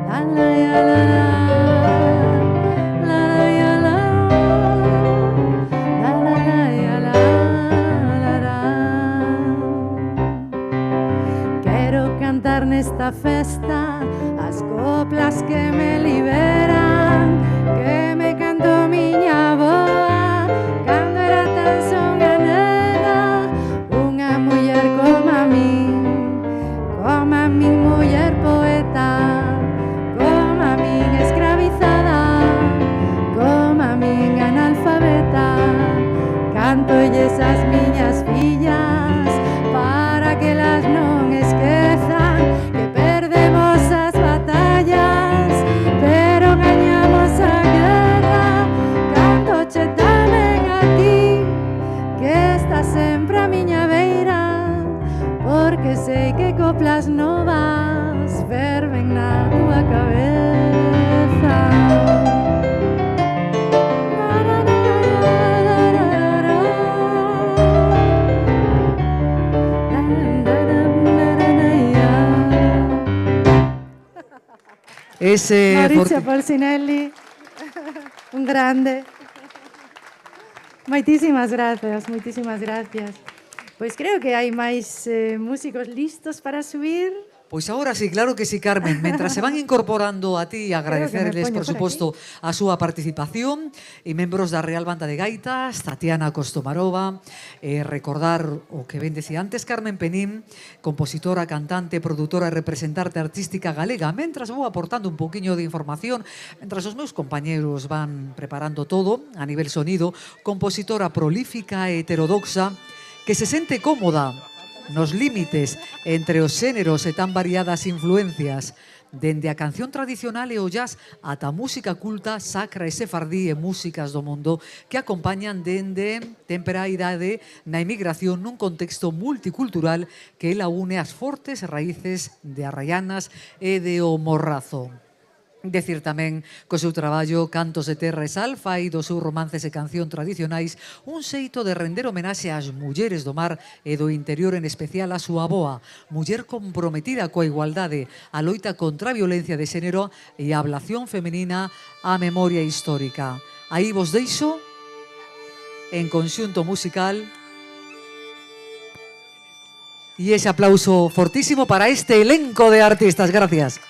La la ya la la, la la ya la, la la la ya la, la la. Quero cantar nesta festa as coplas que me liberan, que me canto miña boa cando era tan son a nena. Unha muller como a min muller poeta, como a min escravizada, como a min analfabeta. Cantolle esas miñas fillas para que las non esquezan que perdemos as batallas pero gañamos a guerra. Cantoche tamén a ti que estás sempre a miña beira, porque sei que coplas novas ferven na túa cabeza. Maurizio Polsinelli, un grande. Moitísimas gracias, moitísimas gracias. Pois creo que hai máis músicos listos para subir. Pois agora sí, claro que sí, Carmen. Mentras se van incorporando a ti, agradecerles, por suposto, a súa participación e membros da Real Banda de Gaitas, Tatiana Kostomarova, recordar o que ben decía antes, Carmen Penín, compositora, cantante, produtora e representante artística galega. Mentras vou aportando un poquinho de información, mentras os meus compañeros van preparando todo a nivel sonido, compositora prolífica e heterodoxa, que se sente cómoda nos límites entre os xéneros e tan variadas influencias, dende a canción tradicional e o jazz ata a música culta, sacra e sefardí e músicas do mundo que acompañan dende temperá idade na emigración nun contexto multicultural que ela une as fortes raíces de Arraianas e de O Morrazo. Decir tamén co seu traballo Cantos de Terra e Sal fai dos seus romances e canción tradicionais un xeito de render homenaxe ás mulleres do mar e do interior, en especial a súa avoa, muller comprometida coa igualdade, a loita contra a violencia de xénero e a ablación femenina á memoria histórica. Aí vos deixo en conxunto musical e ese aplauso fortísimo para este elenco de artistas. Gracias.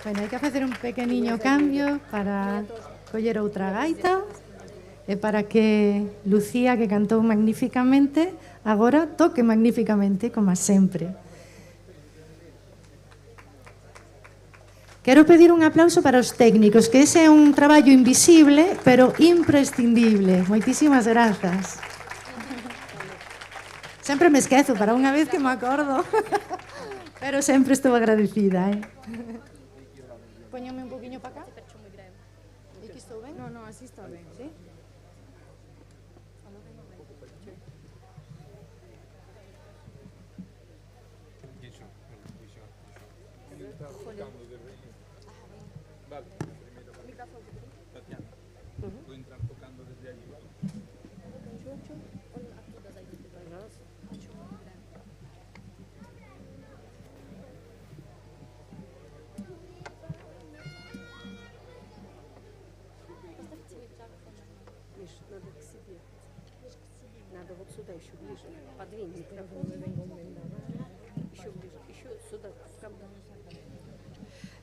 Bueno, hai que facer un pequeniño cambio para coller outra gaita e para que Lucía, que cantou magníficamente, agora toque magníficamente, como sempre. Quero pedir un aplauso para os técnicos, que ese é un traballo invisible, pero imprescindible. Moitísimas grazas. Sempre me esquezo, para unha vez que me acordo. Pero sempre estou agradecida, Póñame un poquinho para acá. E que estou ben? No, así está ben. Sí? Puedo entrar tocando desde allí. Надо вот сюда еще ближе. Подвинь микрофон. Еще ближе. Еще сюда.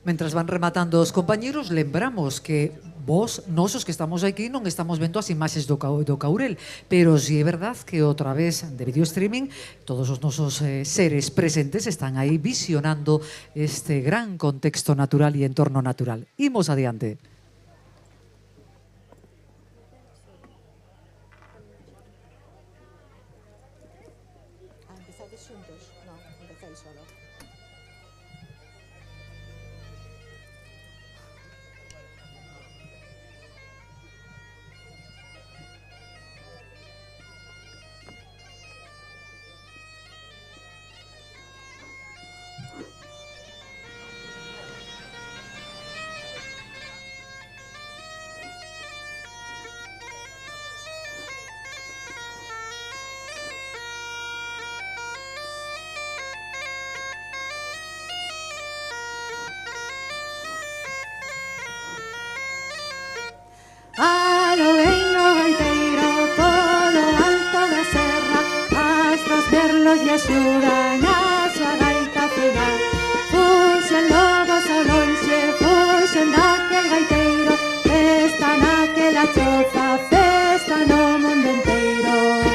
Mentras van rematando os compañeros, lembramos que vos, nosos que estamos aquí, non estamos vendo as imaxes do Caurel, pero si é verdad que outra vez de video streaming todos os nosos seres presentes están aí visionando este gran contexto natural e entorno natural. Imos adiante. Empezades xuntos? No, empezáis solo. A lo vengo gaiteiro polo alto da serra, astros verlos e axudan a súa gaita afinar. Fuxen lobos ao lonxe, fuxen daquel gaiteiro, festa naquela choza, festa no mundo enteiro.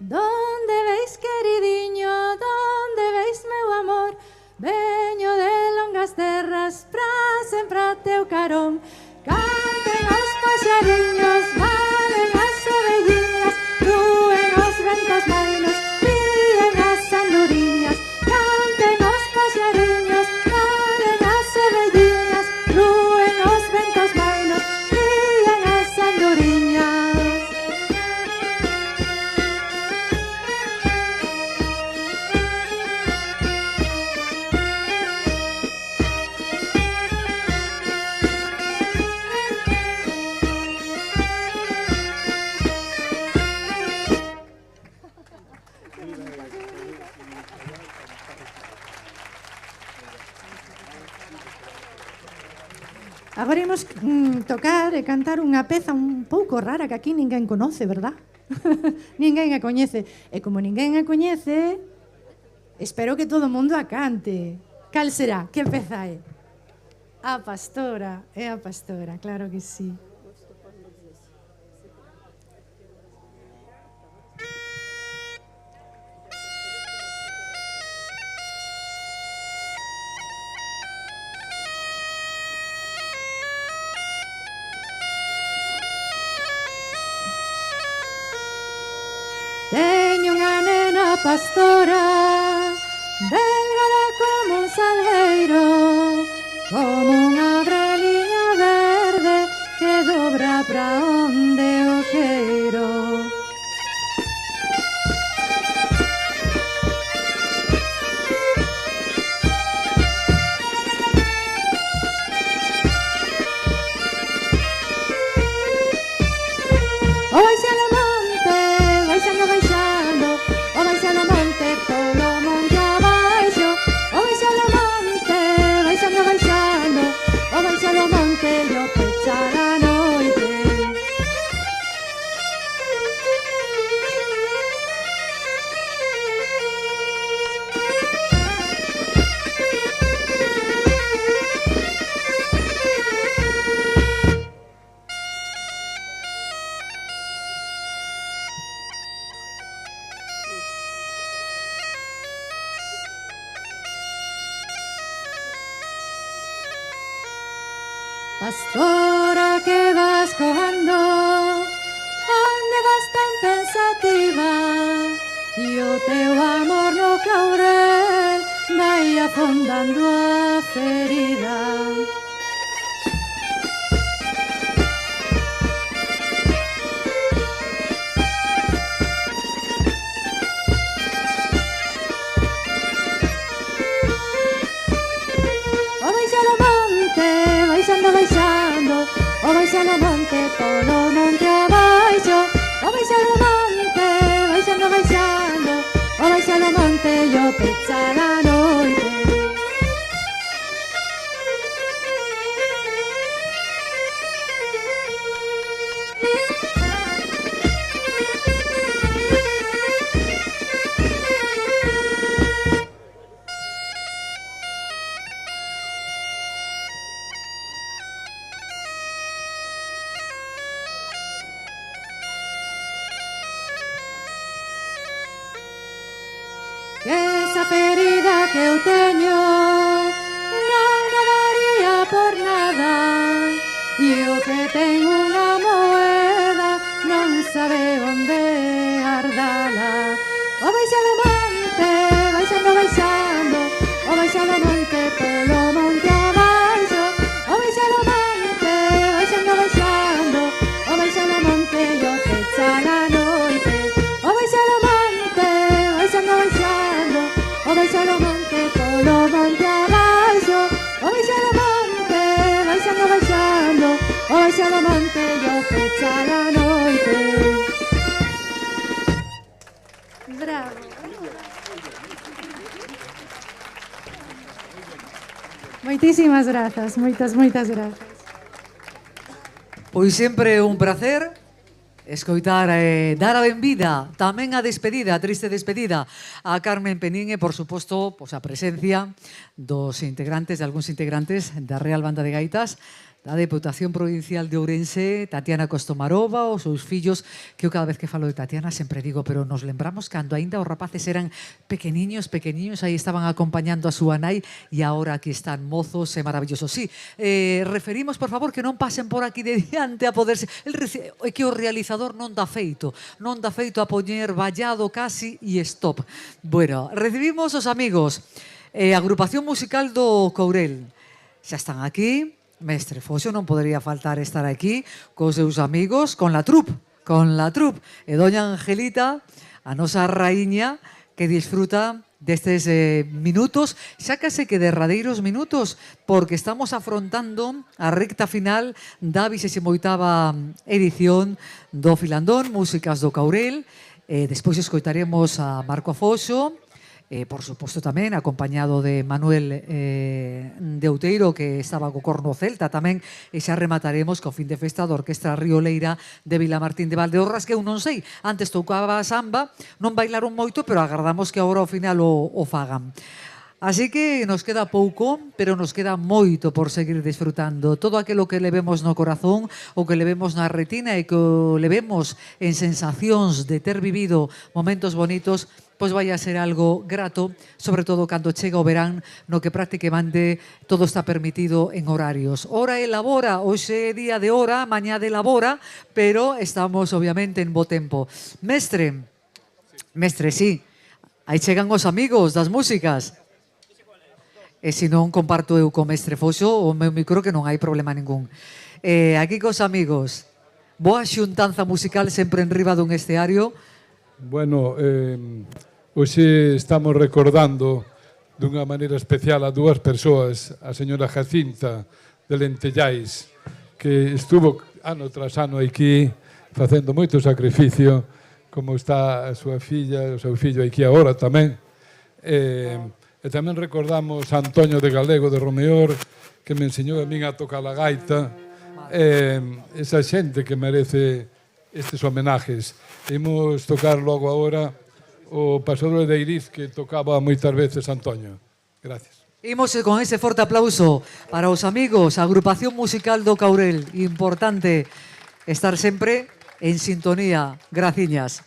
Donde veis, queridiño, donde veis, meu amor? Veño de longas terras pra sempre a teu carón. Canten os paxariños, valen as ovelliñas, rúen os ventos mainos, ríen as anduriñas. Canten os paxariños, valen as ovelliñas, rúen os ventos mainos, ríen as anduriñas. Agora imos tocar e cantar unha peza un pouco rara que aquí ninguén conoce, verdad? Ninguén a coñece. E como ninguén a coñece, espero que todo o mundo a cante. Cal será? Que peza é? A Pastora, é a Pastora, claro que sí. Teño unha nena pastora, delgada como un salgueiro, como unha breliña verde que dobra pra onde o queiro. O baixando o monte, baixando, baixando, o baixando o monte, polo monte abaixo. O baixando o monte, baixando, baixando, o baixando o monte, e o pechar a noite. Pastora que vas cojando, onde vas tan pensativa? E o teu amor no caurel vai afondando a ferida. O baixando o monte, baixando, baixando, o baixando o monte, polo monte abaixo. O baixando o monte, baixando, baixando, o baixando o monte, e o pechar a noite. Que esa ferida que eu teño non me daría por nada, e o que ten unha moeda non sabe onde ardala. O baixando o monte, baixando, baixando, o baixando o monte, polo monte abaixo. O baixando o monte, baixando, baixando, o baixando o monte, e o pechar a noite. O baixando o monte, baixando, baixando, o baixando o monte, polo monte abaixo. O baixando o monte, baixando, baixando, o baixando o monte, e o pechar a noite. Bravo. Moitísimas grazas, moitas grazas. Pois sempre un placer escoitar dar a benvida, tamén a despedida, a triste despedida a Carmen Penín e, por suposto, a presencia dos integrantes, de algúns integrantes da Real Banda de Gaitas da Deputación Provincial de Ourense, Tatiana Costomarova, os seus fillos, que eu cada vez que falo de Tatiana sempre digo, pero nos lembramos cando aínda os rapaces eran pequeniños, aí estaban acompañando a súa nai e agora aquí están mozos e maravillosos. Sí, referimos, por favor, que non pasen por aquí de diante a poderse... É que o realizador non dá feito a poñer vallado casi e stop. Bueno, recibimos os amigos, agrupación musical do Courel. Xa están aquí. Mestre Foxo non podería faltar estar aquí cos seus amigos, con la troupe, e doña Angelita, a nosa raíña, que disfruta destes minutos, xa case que derradeiros minutos, porque estamos afrontando a recta final da 28ª edición do Filandón, Músicas do Courel. Despois escoitaremos a Marco Afoxo, por suposto tamén acompañado de Manuel de Outeiro, que estaba co corno celta tamén, e xa remataremos co fin de festa da Orquestra Rioleira de Vilamartín de Valdeorras, que eu non sei, antes tocaba a samba, non bailaron moito, pero agardamos que agora ao final o fagan. Así que nos queda pouco, pero nos queda moito por seguir disfrutando. Todo aquilo que levemos no corazón, o que levemos na retina e que levemos en sensacións de ter vivido momentos bonitos, pois vai a ser algo grato, sobre todo cando chega o verán, no que prácticamente todo está permitido en horarios. Hora e labora, hoxe é día de hora, mañá de labora, pero estamos obviamente en bo tempo. Mestre, Mestre, sí. Aí chegan os amigos das músicas. E se non comparto eu co mestre Foxo o meu micro que non hai problema ningún. Aquí cos amigos. Boa xuntanza musical sempre en riba dun esteario. Bueno, hoxe estamos recordando dunha maneira especial a dúas persoas, a señora Jacinta de Lentellais, que estuvo ano tras ano aquí facendo moito sacrificio, como está a súa filla, o seu fillo aquí agora tamén. E tamén recordamos a Antonio de Galego de Romeor, que me enseñou a min a tocar a gaita. Esa xente que merece estes homenajes. Imos tocar logo agora o Pasador de Iriz que tocaba moitas veces Antonio. Gracias. Imos con ese forte aplauso para os amigos, a agrupación musical do Caurel. Importante estar sempre en sintonía. Graciñas.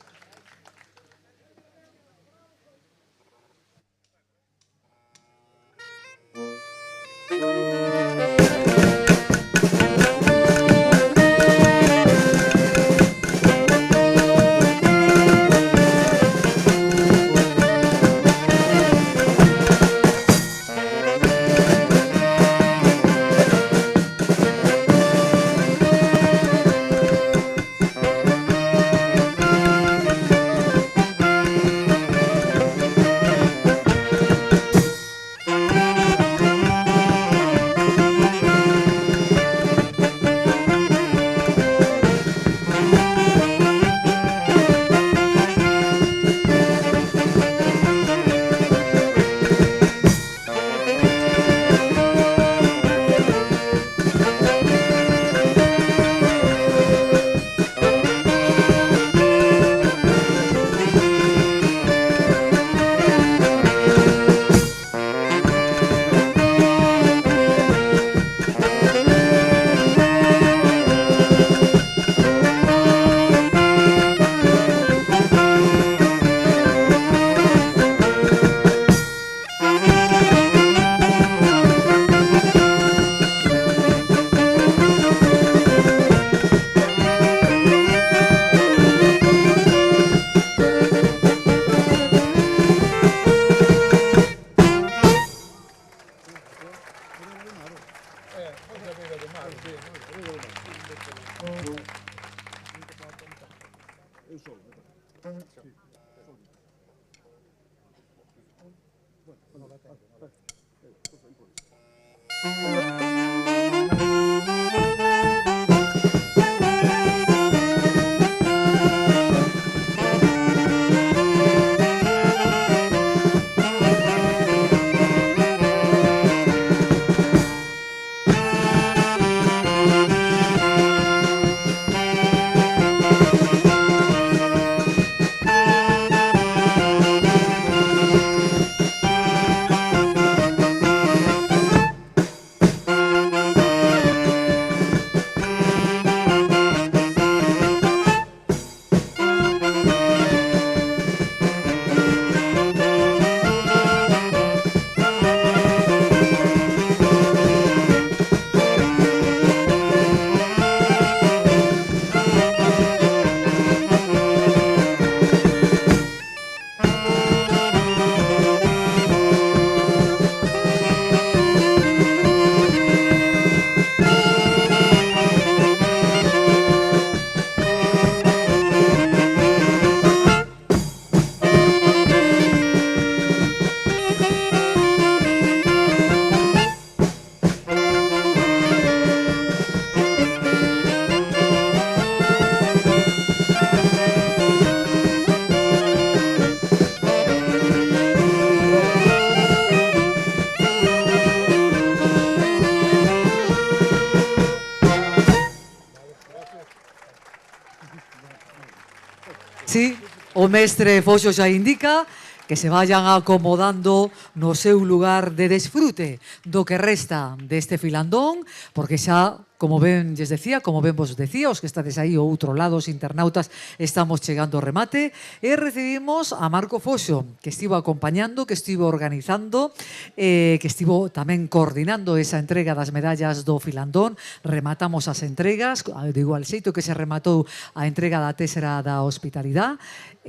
Sí, o mestre Foxo xa indica que se vayan acomodando no seu lugar de desfrute do que resta deste filandón, porque xa Como ben lles decía, como ben vos decía, os que estades aí ao outro lado, os internautas, estamos chegando ao remate e recibimos a Marco Foxo, que estivo acompañando, que estivo organizando, que estivo tamén coordinando esa entrega das medallas do Filandón. Rematamos as entregas, de igual xeito que se rematou a entrega da Tésera da Hospitalidade,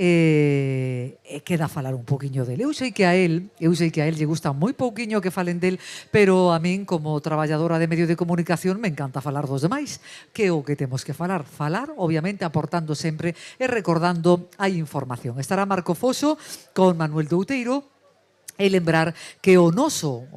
e queda falar un poquinho del. Eu sei que a él lle gusta moi pouquiño que falen del, pero a min como traballadora de medio de comunicación me encanta falar dos demais. Que é o que temos que falar? Falar, obviamente, aportando sempre e recordando a información. Estará Marco Foxo con Manuel Douteiro, e lembrar que o noso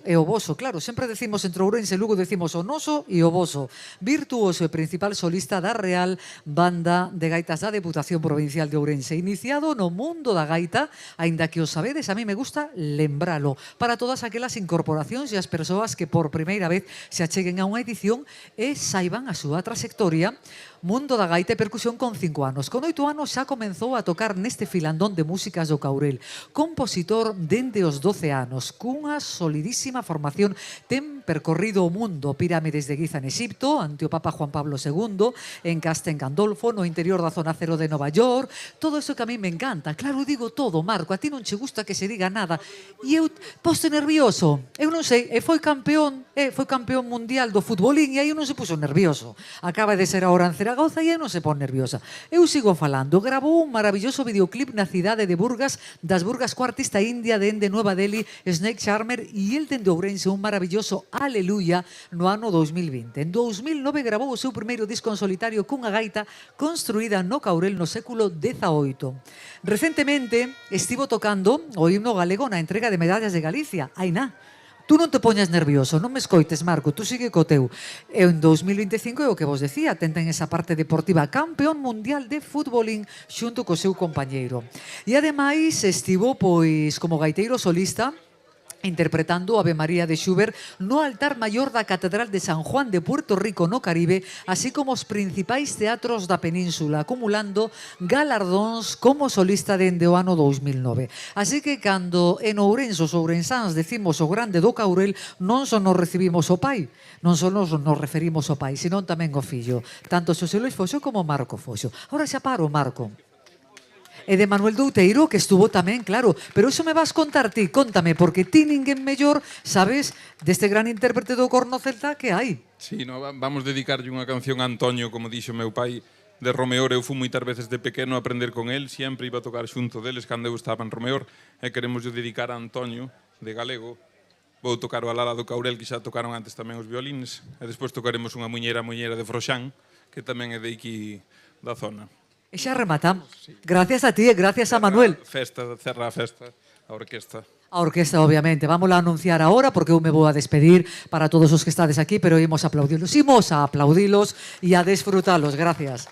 e o voso, claro, sempre decimos entre Ourense e Lugo, decimos o noso e o voso, virtuoso e principal solista da Real Banda de Gaitas da Deputación Provincial de Ourense, iniciado no mundo da gaita, aínda que os sabedes, a mí me gusta lembralo, para todas aquelas incorporacións e as persoas que por primeira vez se acheguen a unha edición e saiban a súa trayectoria. Mundo da gaita e percusión con 5 anos. Con 8 anos xa comenzou a tocar neste filandón de músicas do Caurel. Compositor dende os 12 anos, cunha solidísima formación, ten percorrido o mundo, pirámides de Giza en Exipto, ante o Papa Juan Pablo II, en Castel Gandolfo, no interior da zona cero de Nova York, todo eso que a mí me encanta. Claro, digo todo, Marco, a ti non che gusta que se diga nada. E eu poste nervioso, eu non sei, e foi campeón mundial do futbolín, e aí non se puso nervioso. Acaba de ser ahora en Zaragoza e non se pon nerviosa. Eu sigo falando. Gravou un maravilloso videoclip na cidade de Burgas, das Burgas co artista india dende Nueva Delhi, Snake Charmer, e el dende Ourense un maravilloso Aleluya no ano 2020. En 2009 gravou o seu primeiro disco en solitario cunha gaita construída no Caurel no século XVIII. Recentemente estivo tocando o himno galego na entrega de medallas de Galicia. Ainá, tú non te poñas nervioso, non me escoites, Marco, tú sigue co teu. E en 2025 é o que vos decía, tenten esa parte deportiva, campeón mundial de futbolín xunto co seu compañeiro. E ademais estivo, pois, como gaiteiro solista, interpretando Ave María de Schubert no altar maior da Catedral de San Juan de Puerto Rico no Caribe, así como os principais teatros da península, acumulando galardóns como solista dende o ano 2009. Así que cando en Ourense os ourensáns decimos o grande do Caurel, non só nos recibimos o pai, non só nos referimos ao pai, senón tamén ao fillo, tanto Xosé Luis Foxo como Marco Foxo. Ahora xa paro, Marco. E de Manuel Douteiro, que estuvo tamén, claro, pero iso me vas contar ti, contame, porque ti ninguén mellor sabes deste gran intérprete do corno celta que hai. Sí, no, vamos dedicarlle unha canción a Antonio, como dixo meu pai, de Romeor. Eu fui moitas veces de pequeno a aprender con el, sempre iba a tocar xunto deles cando eu estaba en Romeor, e queremos dedicar a Antonio, de galego. Vou tocar o Alala do Caurel, que xa tocaron antes tamén os violines, e despois tocaremos unha muñeira de Froxán, que tamén é de aquí da zona. E xa rematamos. Gracias a ti e gracias a Manuel. Cerra a festa, a orquesta. A orquesta, obviamente. Vámola a anunciar ahora porque eu me vou a despedir para todos os que estades aquí, pero imos a aplaudilos e a desfrutalos. Gracias.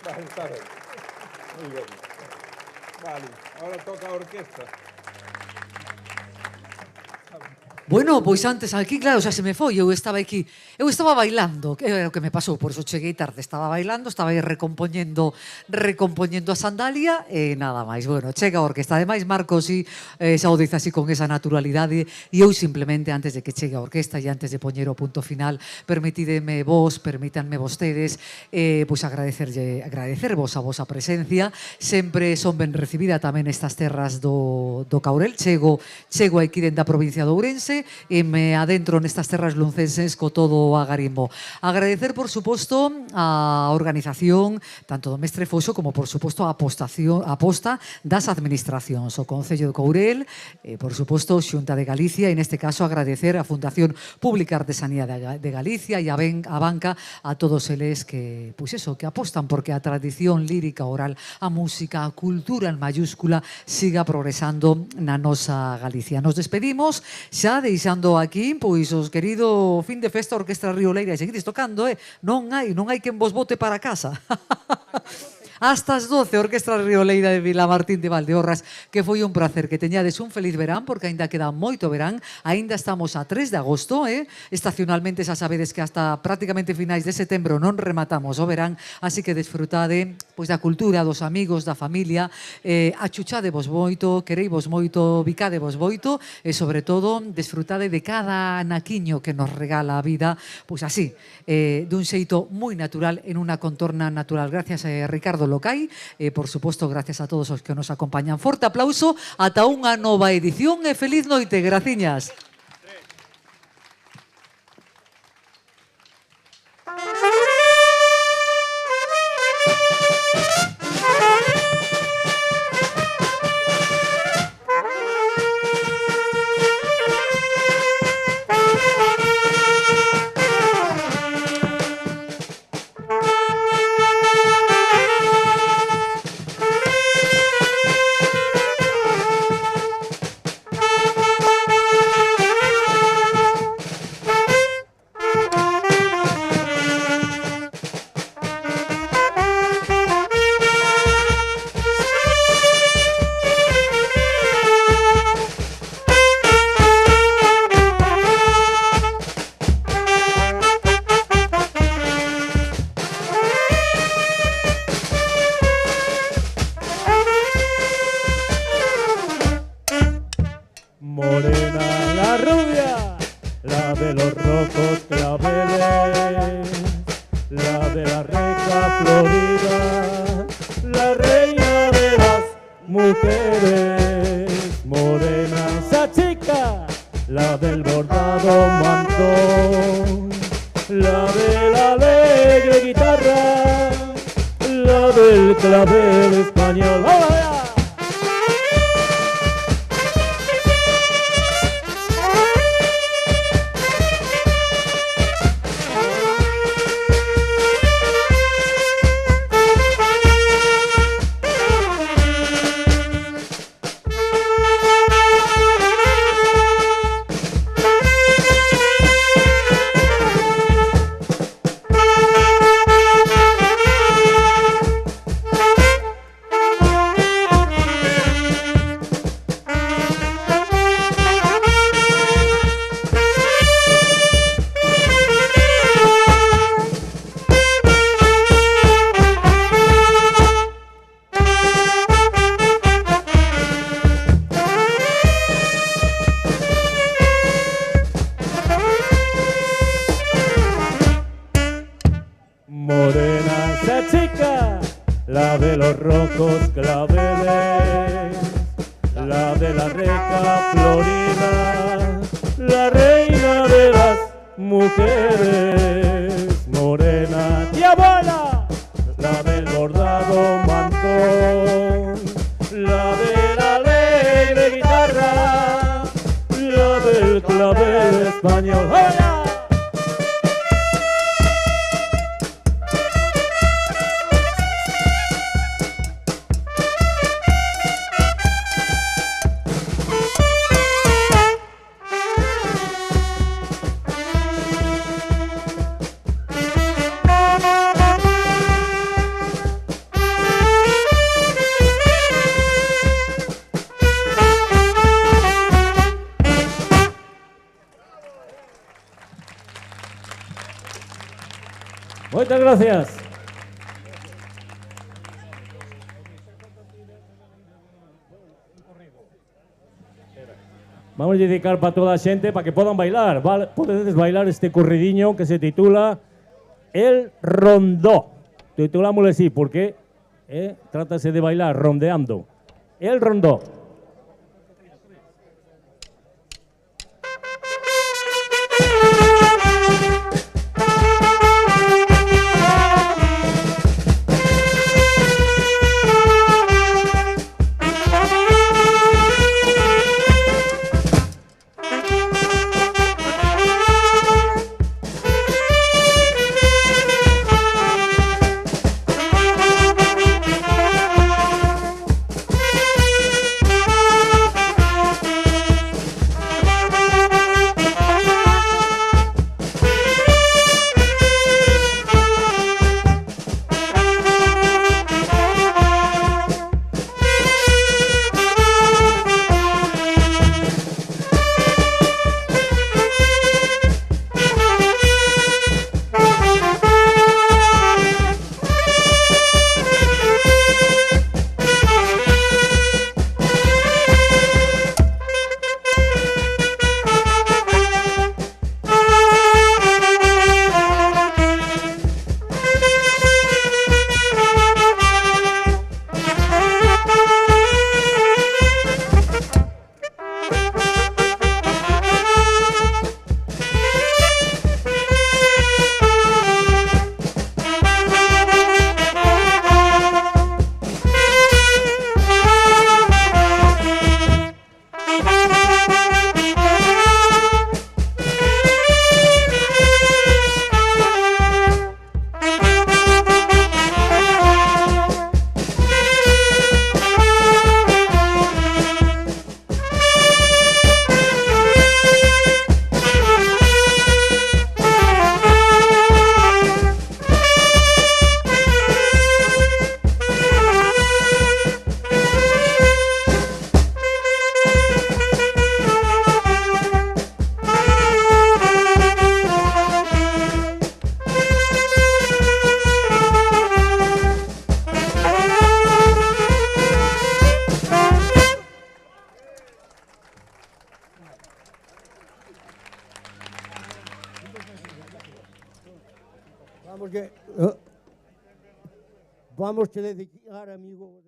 Está ben. Moi ben. Vale, ahora toca a orquesta. Bueno, pois antes aquí, claro, xa se me foi, eu estaba bailando, que era o que me pasou, por iso cheguei tarde, estaba bailando, estaba aí recompoñendo a sandalia e nada máis. Bueno, chega a orquesta, ademais Marcos xa o dice así con esa naturalidade e eu simplemente antes de que chegue a orquesta e antes de poñer o punto final, permitítanme vostedes pois agradecervos a vosa presencia, sempre son ben recibida tamén estas terras do Caurel, chego aquí dentro da provincia de Ourense e me adentro nestas terras luncenses co todo a garimbo. Agradecer, por suposto, a organización tanto do Mestre Foxo como, por suposto, a aposta das administracións, o Concello de Courel, por suposto, Xunta de Galicia, e neste caso agradecer a Fundación Pública Artesanía de Galicia e a banca, a todos eles que, pois eso, que apostan porque a tradición lírica oral, a música, a cultura en mayúscula siga progresando na nosa Galicia. Nos despedimos xa deixando aquí, pois, os querido fin de festa Orquestra Rioleira, e seguides tocando, non hai quen vos bote para casa. Hasta as 12, Orquestra Rioleira de Vilamartín de Valdeorras, que foi un placer, que teñades un feliz verán, porque aínda queda moito verán, aínda estamos a 3 de agosto, estacionalmente xa sabedes que hasta prácticamente finais de setembro non rematamos o verán, así que desfrutade pois da cultura, dos amigos, da familia, achuchadevos moito, quereivos moito, bicadevos moito, e sobre todo desfrutade de cada anaquiño que nos regala a vida, pois así, dun xeito moi natural, en unha contorna natural. Gracias a Ricardo Locai, por suposto, gracias a todos os que nos acompañan. Forte aplauso, ata unha nova edición e feliz noite, graciñas. Moitas gracias. Vamos a dedicar para toda a xente para que podan bailar. Podedes bailar este corridiño que se titula El Rondó. Titulámosle así porque trátase de bailar rondeando. El Rondó. Vamos a dedicar, amigo.